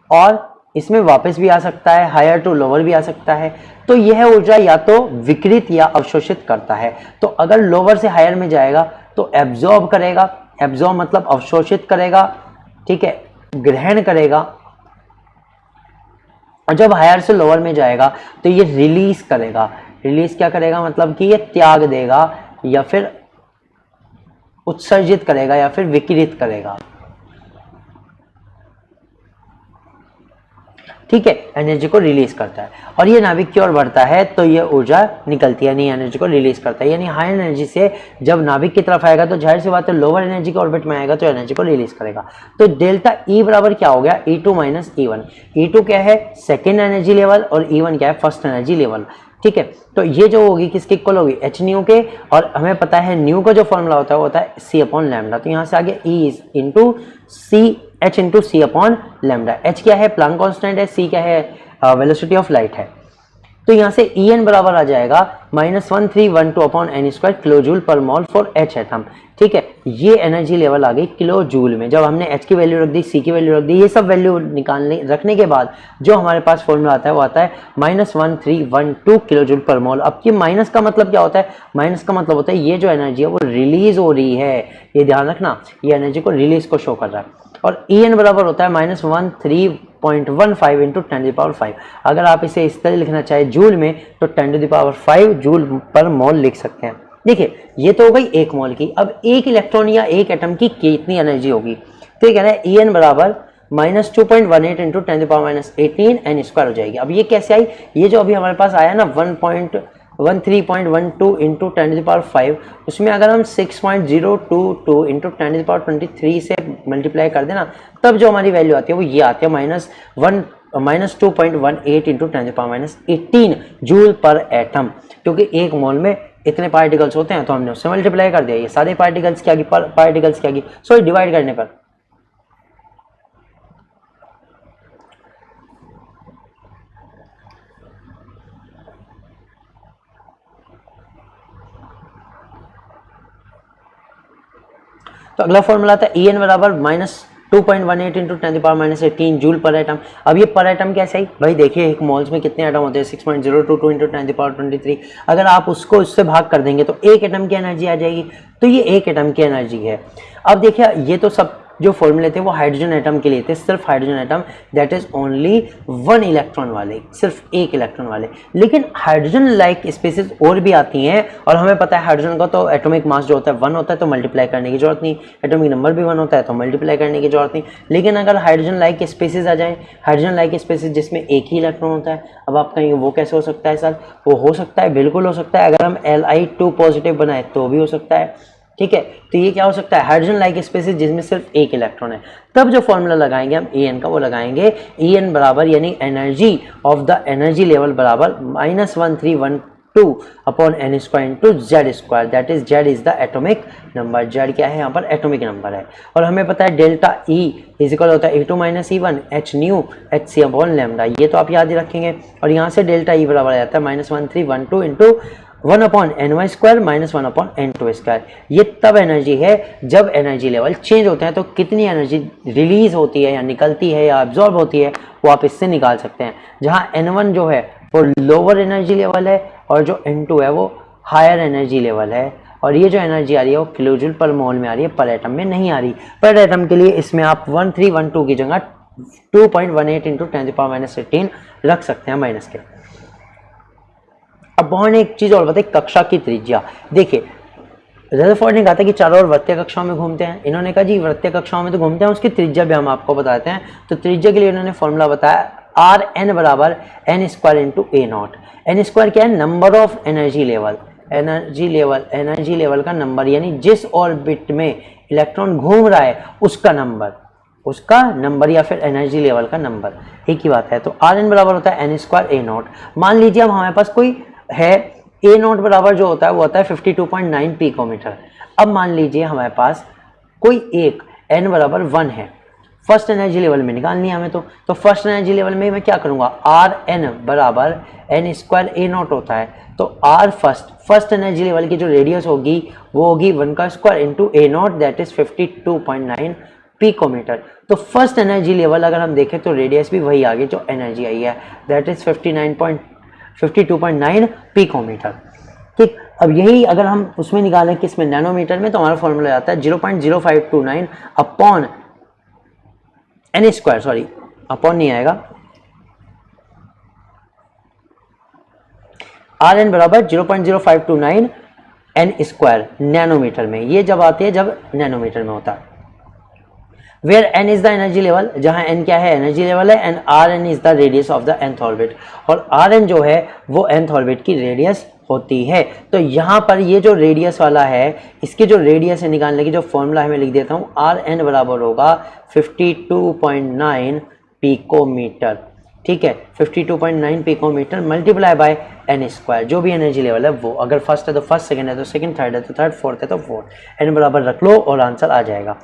और इसमें वापस भी आ सकता है, हायर टू लोअर भी आ सकता है, तो यह ऊर्जा या तो विकृत या अवशोषित करता है। तो अगर लोअर से हायर में जाएगा तो एब्जॉर्ब करेगा, एब्जॉर्ब मतलब अवशोषित करेगा, ठीक है, ग्रहण करेगा, और जब हायर से लोअर में जाएगा तो ये रिलीज करेगा। रिलीज क्या करेगा, मतलब कि ये त्याग देगा या फिर उत्सर्जित करेगा या फिर विकिरित करेगा, ठीक है, एनर्जी को रिलीज करता है। और ये नाभिक की ओर बढ़ता है तो ये ऊर्जा निकलती है, यानी एनर्जी को रिलीज करता है। यानी हाई एनर्जी से जब नाभिक की तरफ आएगा तो जाहिर सी बात है लोअर एनर्जी के ऑर्बिट में आएगा तो एनर्जी को रिलीज करेगा। तो डेल्टा ई बराबर क्या हो गया, E2 माइनस E1। E2 क्या है, सेकेंड एनर्जी लेवल, और E1 क्या है, फर्स्ट एनर्जी लेवल, ठीक है। तो ये जो होगी किसके इक्वल होगी, एच न्यू के, और हमें पता है न्यू का जो फॉर्मूला होता है वो होता है C अपॉन लैम्डा। तो यहाँ से आगे E इंटू सी, एच इंटू सी अपॉन लैम्डा। एच क्या है, प्लांक कांस्टेंट है, सी क्या है, वेलोसिटी ऑफ लाइट है। तो यहाँ से ई एन बराबर आ जाएगा -1312 upon n square kilo joule per mole for H atom, ठीक है। ये एनर्जी लेवल आ गई किलो जूल में। जब हमने एच की वैल्यू रख दी, सी की वैल्यू रख दी, ये सब वैल्यू निकालने रखने के बाद जो हमारे पास फॉर्मूला आता है वो आता है -1312 किलो जूल पर मॉल। अब ये माइनस का मतलब क्या होता है, माइनस का मतलब होता है ये जो एनर्जी है वो रिलीज हो रही है, ये ध्यान रखना, ये एनर्जी को रिलीज को शो कर रहा है। और ई एन बराबर होता है -13.15 इंटू 10⁵। अगर आप इसे इस तरह लिखना चाहे जूल में तो 10⁵ जूल पर मोल लिख सकते हैं। देखिए ये तो हो गई एक मोल की। अब एक इलेक्ट्रॉन या एक एटम की कितनी एनर्जी होगी, तो ये कह रहा है ई एन बराबर -2.18 इंटू 10⁻18 एन स्क्वायर हो जाएगी। अब ये कैसे आई, ये जो अभी हमारे पास आया ना 13.12 इंटू 10⁵, उसमें अगर हम 6.022 इंटू 10⁻23 से मल्टीप्लाई कर देना तब जो हमारी वैल्यू आती है वो ये आती है -2.18 इंटू 10⁻18 जूल पर एटम। क्योंकि एक मोल में इतने पार्टिकल्स होते हैं तो हमने उससे मल्टीप्लाई कर दिया। ये सारे पार्टिकल्स क्या की, पार्टिकल्स क्या की, सॉरी डिवाइड करने पर। तो अगला फॉर्मूला आता है En बराबर -2.18 इंटू 10⁻18 जूल पर एटम। अब ये पर एटम कैसे है भाई, देखिए एक मोल्स में कितने एटम होते हैं, 6.022 इंटू 10⁻23। अगर आप उसको उससे भाग कर देंगे तो एक एटम की एनर्जी आ जाएगी, तो ये एक एटम की एनर्जी है। अब देखिए ये तो सब जो फॉर्मूले थे वो हाइड्रोजन एटम के लिए थे, सिर्फ hydrogen atom that is only 1 electron वाले, सिर्फ एक इलेक्ट्रॉन वाले। लेकिन हाइड्रोजन लाइक स्पेसिस और भी आती हैं, और हमें पता है हाइड्रोजन का तो एटॉमिक मास जो होता है 1 होता है, तो मल्टीप्लाई करने की जरूरत नहीं, एटॉमिक नंबर भी 1 होता है तो मल्टीप्लाई करने की जरूरत नहीं। लेकिन अगर हाइड्रोजन लाइक स्पेसिस आ जाए, हाइड्रोजन लाइक स्पेसिस जिसमें एक ही इलेक्ट्रॉन होता है, अब आप कहेंगे वो कैसे हो सकता है सर? वो हो सकता है, बिल्कुल हो सकता है। अगर हम Li2 पॉजिटिव बनाए तो भी हो सकता है, ठीक है। तो ये क्या हो सकता है, हाइड्रोजन लाइक स्पेसिस जिसमें सिर्फ एक इलेक्ट्रॉन है। तब जो फॉर्मूला लगाएंगे हम En का, वो लगाएंगे En बराबर यानी energy of the energy level बराबर -1312 upon n square into Z square, that is Z is the atomic number. Z क्या है यहाँ पर? एटॉमिक नंबर है। और हमें पता है डेल्टा E इजिकल होता है A2 - E1 h new hc upon lambda, ये तो आप याद ही रखेंगे। और यहाँ से डेल्टा E बराबर आ जाता है -1312 into 1 upon ny square minus 1 upon n2 square. ये तब एनर्जी है जब एनर्जी लेवल चेंज होते हैं, तो कितनी एनर्जी रिलीज होती है या निकलती है या एब्जॉर्ब होती है वो आप इससे निकाल सकते हैं। जहाँ n1 जो है वो लोअर एनर्जी लेवल है और जो n2 है वो हायर एनर्जी लेवल है। और ये जो एनर्जी आ रही है वो किलो जूल पर मोल में आ रही है, पर एटम में नहीं आ रही। पर एटम के लिए इसमें आप 1312 की जगह 2.18 इंटू 10⁻18 रख सकते हैं माइनस के। अब बहुत एक चीज और बताइए, कक्षा की त्रिज्या। देखिए रदरफोर्ड ने कहा था कि चारों ओर वृत्तीय कक्षाओं में घूमते हैं, इन्होंने कहा जी वृत्तीय कक्षाओं में तो घूमते हैं, उसकी त्रिज्या भी हम आपको बताते हैं। तो त्रिज्या के लिए इन्होंने फॉर्मूला बताया Rn बराबर n square into a nought. N square क्या है? Number of energy level, energy level का नंबर, यानी जिस ऑर्बिट में इलेक्ट्रॉन घूम रहा है उसका नंबर या फिर एनर्जी लेवल का नंबर, एक ही बात है। तो Rn बराबर होता है n स्क्वायर ए नॉट। मान लीजिए अब हमारे पास कोई है ए नॉट बराबर जो होता है वो होता है 52.9 पिकोमीटर। अब मान लीजिए हमारे पास कोई एक n बराबर 1 है, फर्स्ट एनर्जी लेवल में निकालनी है हमें। तो फर्स्ट एनर्जी लेवल में मैं क्या करूंगा, Rn बराबर n स्क्वायर ए नॉट होता है। तो R फर्स्ट एनर्जी लेवल की जो रेडियस होगी वो होगी 1 का square into a nought, that is 52.9 picometre. तो फर्स्ट एनर्जी लेवल अगर हम देखें तो रेडियस भी वही आ गई जो एनर्जी आई है, दैट इज 52.9 पिकोमीटर। ठीक, अब यही अगर हम उसमें निकालें किसमें, नैनोमीटर में, तो हमारा फॉर्मूला आता है 0.0529 upon n square, sorry upon नहीं आएगा, Rn बराबर 0.0529 एन स्क्वायर नैनोमीटर में। ये जब आती है जब नैनोमीटर में होता है। Where n is the energy level, जहां n क्या है, एनर्जी लेवल है, and Rn is the radius of the nth orbit, और Rn जो है वो nth ऑर्बिट की रेडियस होती है। तो यहाँ पर ये जो रेडियस वाला है, इसकी जो रेडियस है निकालने की जो फॉर्मूला है मैं लिख देता हूँ, Rn बराबर होगा 52.9 पिकोमीटर। ठीक है, 52.9 picometre multiply by n square, जो भी एनर्जी लेवल है वो, अगर फर्स्ट है तो फर्स्ट, सेकंड है तो सेकंड, थर्ड है तो थर्ड, फोर्थ है तो फोर्थ, n बराबर रख लो और आंसर आ जाएगा।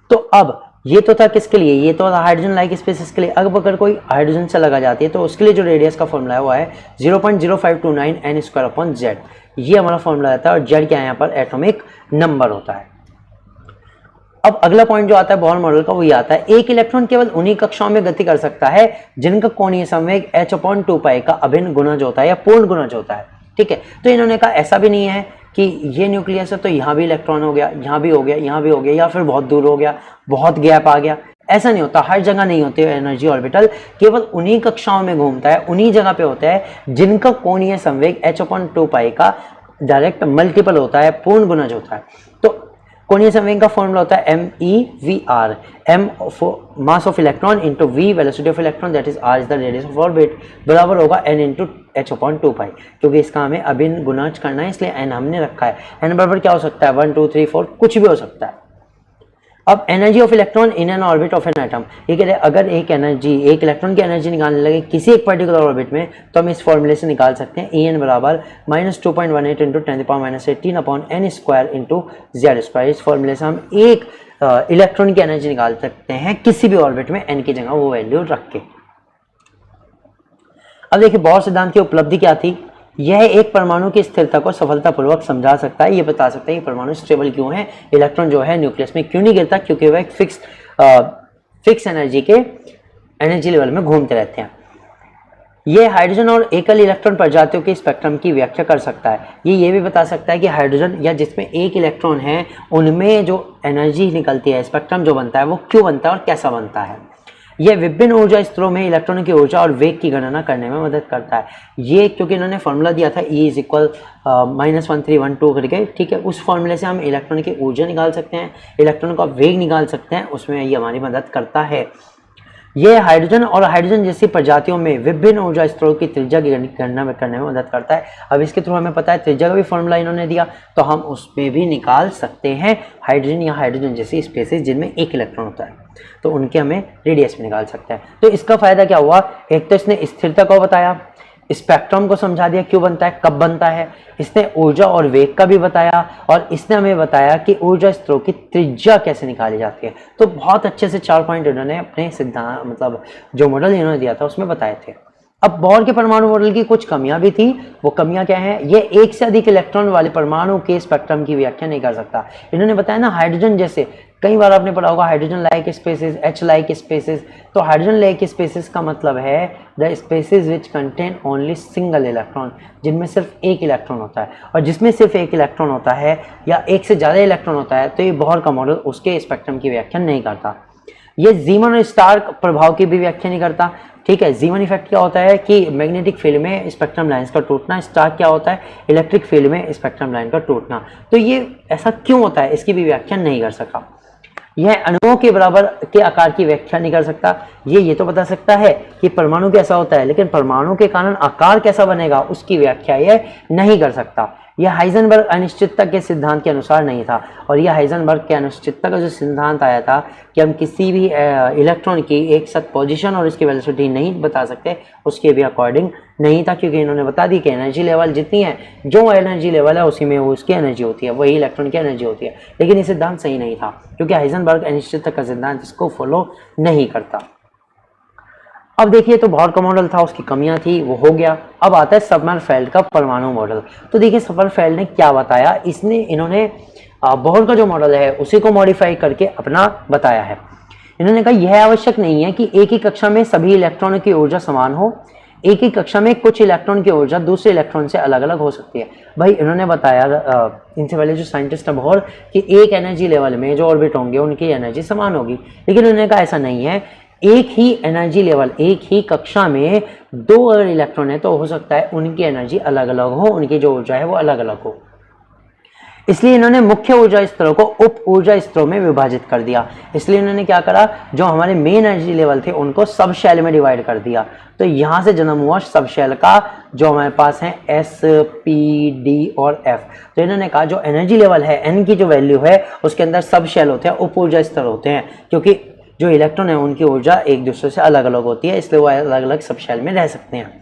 तो अब ये तो था किसके लिए, ये तो था हाइड्रोजन लाइक स्पेसिस के लिए। अब अगर कोई हाइड्रोजन से लगा जाती है तो उसके लिए जो रेडियस का फॉर्मूला है वो है 0.0529 n स्क्वायर अपॉन जेड। ये हमारा फॉर्मूला रहता है, और जेड क्या है यहाँ पर, एटॉमिक नंबर होता है। अब अगला पॉइंट जो आता है बोहर मॉडल का, वो ये आता है, एक इलेक्ट्रॉन केवल उन्हीं कक्षाओं में गति कर सकता है जिनका कोणीय संवेग h/2π का अभिन्न गुणज होता है या पूर्ण गुणज होता है। ठीक है, तो इन्होंने कहा ऐसा भी नहीं है कि ये न्यूक्लियस है तो यहाँ भी इलेक्ट्रॉन हो गया, यहाँ भी हो गया, यहाँ भी हो गया, या फिर बहुत दूर हो गया, बहुत गैप आ गया, ऐसा नहीं होता। हर जगह नहीं होते एनर्जी ऑर्बिटल, केवल उन्हीं कक्षाओं में घूमता है, उन्हीं जगह पे होता है जिनका कोणीय संवेग h/2π का डायरेक्ट मल्टीपल होता है, पूर्ण गुणज होता है। तो कोणीय संवेग का फॉर्मूला होता है MeVr, m mass of electron into v velocity of electron, that is r is the radius of orbit, बराबर होगा n इंटू h/2π। क्योंकि इसका हमें अभिन्न गुणज करना है इसलिए n हमने रखा है। n बराबर क्या हो सकता है, 1 2 3 4 कुछ भी हो सकता है। अब energy of electron in an orbit of an atom, ये कह रहे अगर एक इलेक्ट्रॉन की एनर्जी निकालने लगे किसी एक पर्टिकुलर ऑर्बिट में, तो हम इस फॉर्मूले से निकाल सकते हैं En बराबर -2.18 into 10⁻18 upon n square into Z square. इस फॉर्मूले से हम एक इलेक्ट्रॉन की एनर्जी निकाल सकते हैं किसी भी ऑर्बिट में n की जगह वो वैल्यू रख के। अब देखिए बोहर सिद्धांत की उपलब्धि क्या थी, यह एक परमाणु की स्थिरता को सफलतापूर्वक समझा सकता है। ये बता सकता है कि परमाणु स्टेबल क्यों है, इलेक्ट्रॉन जो है न्यूक्लियस में क्यों नहीं गिरता, क्योंकि वह एक फिक्स एनर्जी के एनर्जी लेवल में घूमते रहते हैं। ये हाइड्रोजन और एकल इलेक्ट्रॉन प्रजातियों के स्पेक्ट्रम की व्याख्या कर सकता है। ये भी बता सकता है कि हाइड्रोजन या जिसमें एक इलेक्ट्रॉन है उनमें जो एनर्जी निकलती है, स्पेक्ट्रम जो बनता है वो क्यों बनता है और कैसा बनता है। यह विभिन्न ऊर्जा स्तरों में इलेक्ट्रॉनों की ऊर्जा और वेग की गणना करने में मदद करता है। ये क्योंकि इन्होंने फॉर्मूला दिया था E = -1312 करके, ठीक है, उस फॉर्मूले से हम इलेक्ट्रॉन की ऊर्जा निकाल सकते हैं, इलेक्ट्रॉन का वेग निकाल सकते हैं, उसमें ये हमारी मदद करता है। यह हाइड्रोजन और हाइड्रोजन जैसी प्रजातियों में विभिन्न ऊर्जा स्तरों की त्रिज्या की गणना करने में मदद करता है। अब इसके थ्रू हमें पता है त्रिज्या का भी फॉर्मूला इन्होंने दिया, तो हम उसमें भी निकाल सकते हैं हाइड्रोजन या हाइड्रोजन जैसी स्पेसीज जिनमें एक इलेक्ट्रॉन होता है, तो उनके हमें रेडियस में निकाल सकते हैं। तो इसका फायदा क्या हुआ, एक तो इसने स्थिरता को बताया, स्पेक्ट्रम को समझा दिया क्यों बनता है, कब बनता है, इसने ऊर्जा और वेग का भी बताया, और इसने हमें बताया कि ऊर्जा स्तरों की त्रिज्या कैसे निकाली जाती है। तो बहुत अच्छे से 4 पॉइंट इन्होंने अपने सिद्धांत मतलब जो मॉडल इन्होंने दिया था उसमें बताए थे। अब बोर के परमाणु मॉडल की कुछ कमियां भी थी। वो कमियां क्या हैं, ये एक से अधिक इलेक्ट्रॉन वाले परमाणु के स्पेक्ट्रम की व्याख्या नहीं कर सकता। इन्होंने बताया ना हाइड्रोजन जैसे, कई बार आपने पढ़ा होगा hydrogen like spaces, H like spaces. तो हाइड्रोजन लाइक स्पेसेस का मतलब है the spaces which contain only single electron, जिनमें सिर्फ एक इलेक्ट्रॉन होता है। और जिसमें सिर्फ एक इलेक्ट्रॉन होता है या एक से ज़्यादा इलेक्ट्रॉन होता है तो ये बोर का मॉडल उसके स्पेक्ट्रम की व्याख्या नहीं करता। ये जीमन और स्टार्क प्रभाव की भी व्याख्या नहीं करता। ठीक है, जीवन इफेक्ट क्या होता है कि मैग्नेटिक फील्ड में स्पेक्ट्रम लाइंस का टूटना, स्टार्क क्या होता है इलेक्ट्रिक फील्ड में स्पेक्ट्रम लाइन का टूटना। तो ये ऐसा क्यों होता है इसकी भी व्याख्या नहीं कर सका। यह अणुओं के बराबर के आकार की व्याख्या नहीं कर सकता। ये तो बता सकता है कि परमाणु कैसा होता है, लेकिन परमाणु के कारण आकार कैसा बनेगा उसकी व्याख्या यह नहीं कर सकता। यह हाइजेनबर्ग अनिश्चितता के सिद्धांत के अनुसार नहीं था। और यह हाइजेनबर्ग के अनिश्चितता का जो सिद्धांत आया था कि हम किसी भी इलेक्ट्रॉन की एक साथ पोजीशन और इसकी वेलोसिटी नहीं बता सकते, उसके भी अकॉर्डिंग नहीं था, क्योंकि इन्होंने बता दी कि एनर्जी लेवल जितनी है, जो एनर्जी लेवल है उसी में उसकी एनर्जी होती है, वही इलेक्ट्रॉन की एनर्जी होती है। लेकिन ये सिद्धांत सही नहीं था, क्योंकि हाइजेनबर्ग अनिश्चितता का सिद्धांत इसको फॉलो नहीं करता। अब देखिए, तो बोर का मॉडल था, उसकी कमियां थी, वो हो गया। अब आता है समरफेल्ड का परमाणु मॉडल। तो देखिए समरफेल्ड ने क्या बताया, इन्होंने बोर का जो मॉडल है उसी को मॉडिफाई करके अपना बताया है। इन्होंने कहा यह आवश्यक नहीं है कि एक ही कक्षा में सभी इलेक्ट्रॉनों की ऊर्जा समान हो, एक ही कक्षा में कुछ इलेक्ट्रॉन की ऊर्जा दूसरे इलेक्ट्रॉन से अलग अलग हो सकती है। भाई इन्होंने बताया इनसे पहले जो साइंटिस्ट है बोर कि एक एनर्जी लेवल में जो ऑर्बिट होंगे उनकी एनर्जी समान होगी, लेकिन उन्होंने कहा ऐसा नहीं है। एक ही एनर्जी लेवल, एक ही कक्षा में दो अगर इलेक्ट्रॉन है तो हो सकता है उनकी एनर्जी अलग अलग हो, उनकी जो ऊर्जा है वो अलग अलग हो। इसलिए इन्होंने मुख्य ऊर्जा स्तरों को उप ऊर्जा स्तरों में विभाजित कर दिया। इसलिए इन्होंने क्या करा, जो हमारे मेन एनर्जी लेवल थे उनको सब शेल में डिवाइड कर दिया। तो यहां से जन्म हुआ सब शेल का, जो हमारे पास है S, P, D और F। तो इन्होंने कहा जो एनर्जी लेवल है, N की जो वैल्यू है उसके अंदर सब शेल होते हैं, उप ऊर्जा स्तर होते हैं, क्योंकि जो इलेक्ट्रॉन है उनकी ऊर्जा एक दूसरे से अलग अलग होती है, इसलिए वो अलग अलग सब शेल में रह सकते हैं।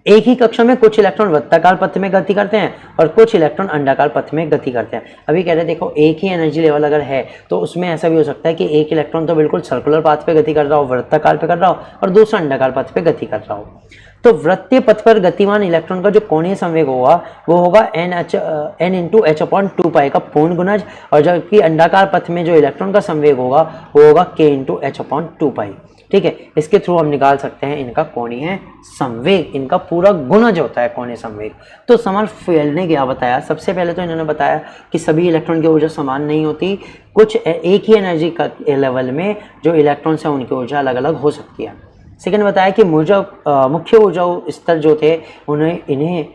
एक ही कक्षा में कुछ इलेक्ट्रॉन वृत्ताकार पथ में गति करते हैं और कुछ इलेक्ट्रॉन अंडाकार पथ में गति करते हैं। अभी कह रहे देखो, एक ही एनर्जी लेवल अगर है तो उसमें ऐसा भी हो सकता है कि एक इलेक्ट्रॉन तो बिल्कुल सर्कुलर पाथ पे गति कर रहा हो, वृत्ताकार पे कर रहा हो, और दूसरा अंडाकार पथ पे गति कर रहा हो। तो वृत्तीय पथ पर गतिमान इलेक्ट्रॉन का जो कोणीय संवेग होगा वो होगा n इंटू h/2π का पूर्ण गुणज, और जबकि अंडाकार पथ में जो इलेक्ट्रॉन का संवेग होगा वो होगा k इंटू h/2π। ठीक है, इसके थ्रू हम निकाल सकते हैं इनका कोणीय संवेग, इनका पूरा गुणज होता है कोणीय संवेग। तो समरफेल्ड ने क्या बताया, सबसे पहले तो इन्होंने बताया कि सभी इलेक्ट्रॉन की ऊर्जा समान नहीं होती, कुछ एक ही एनर्जी का लेवल में जो इलेक्ट्रॉन्स हैं उनकी ऊर्जा अलग अलग हो सकती है। सेकेंड बताया कि मुख्य ऊर्जा स्तर जो थे इन्हें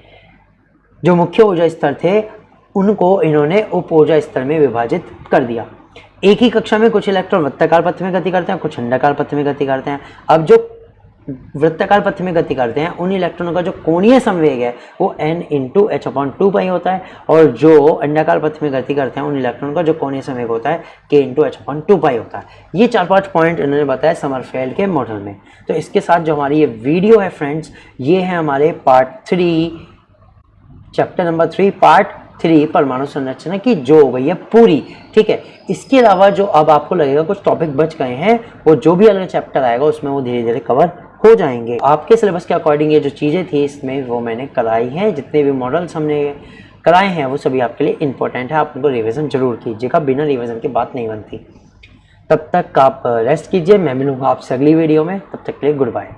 जो मुख्य ऊर्जा स्तर थे उनको इन्होंने उप ऊर्जा स्तर में विभाजित कर दिया। एक ही कक्षा में कुछ इलेक्ट्रॉन वृत्ताकार पथ में गति करते हैं, कुछ अंडाकार पथ में गति करते हैं। अब जो वृत्ताकार पथ में गति करते हैं उन इलेक्ट्रॉनों का जो कोणीय संवेग है वो n इंटू h/2π होता है, और जो अंडाकार पथ में गति करते हैं उन इलेक्ट्रॉनों का जो कोणीय संवेग होता है k इंटू h/2π होता है। ये 4-5 पॉइंट इन्होंने बताया समरफेल्ड के मॉडल में। तो इसके साथ जो हमारी ये वीडियो है फ्रेंड्स, ये है हमारे पार्ट 3 चैप्टर नंबर 3 पार्ट 3 परमाणु संरचना की जो हो गई है पूरी। ठीक है, इसके अलावा जो अब आपको लगेगा कुछ टॉपिक बच गए हैं, वो जो भी अगला चैप्टर आएगा उसमें वो धीरे धीरे कवर हो जाएंगे। आपके सिलेबस के अकॉर्डिंग ये जो चीज़ें थी इसमें वो मैंने कराई हैं। जितने भी मॉडल्स हमने कराए हैं वो सभी आपके लिए इंपॉर्टेंट है। आप उनको रिवीजन जरूर कीजिएगा, बिना रिवीजन के बात नहीं बनती। तब तक आप रेस्ट कीजिए, मैं मिलूंगा आपसे अगली वीडियो में। तब तक के लिए गुड बाय।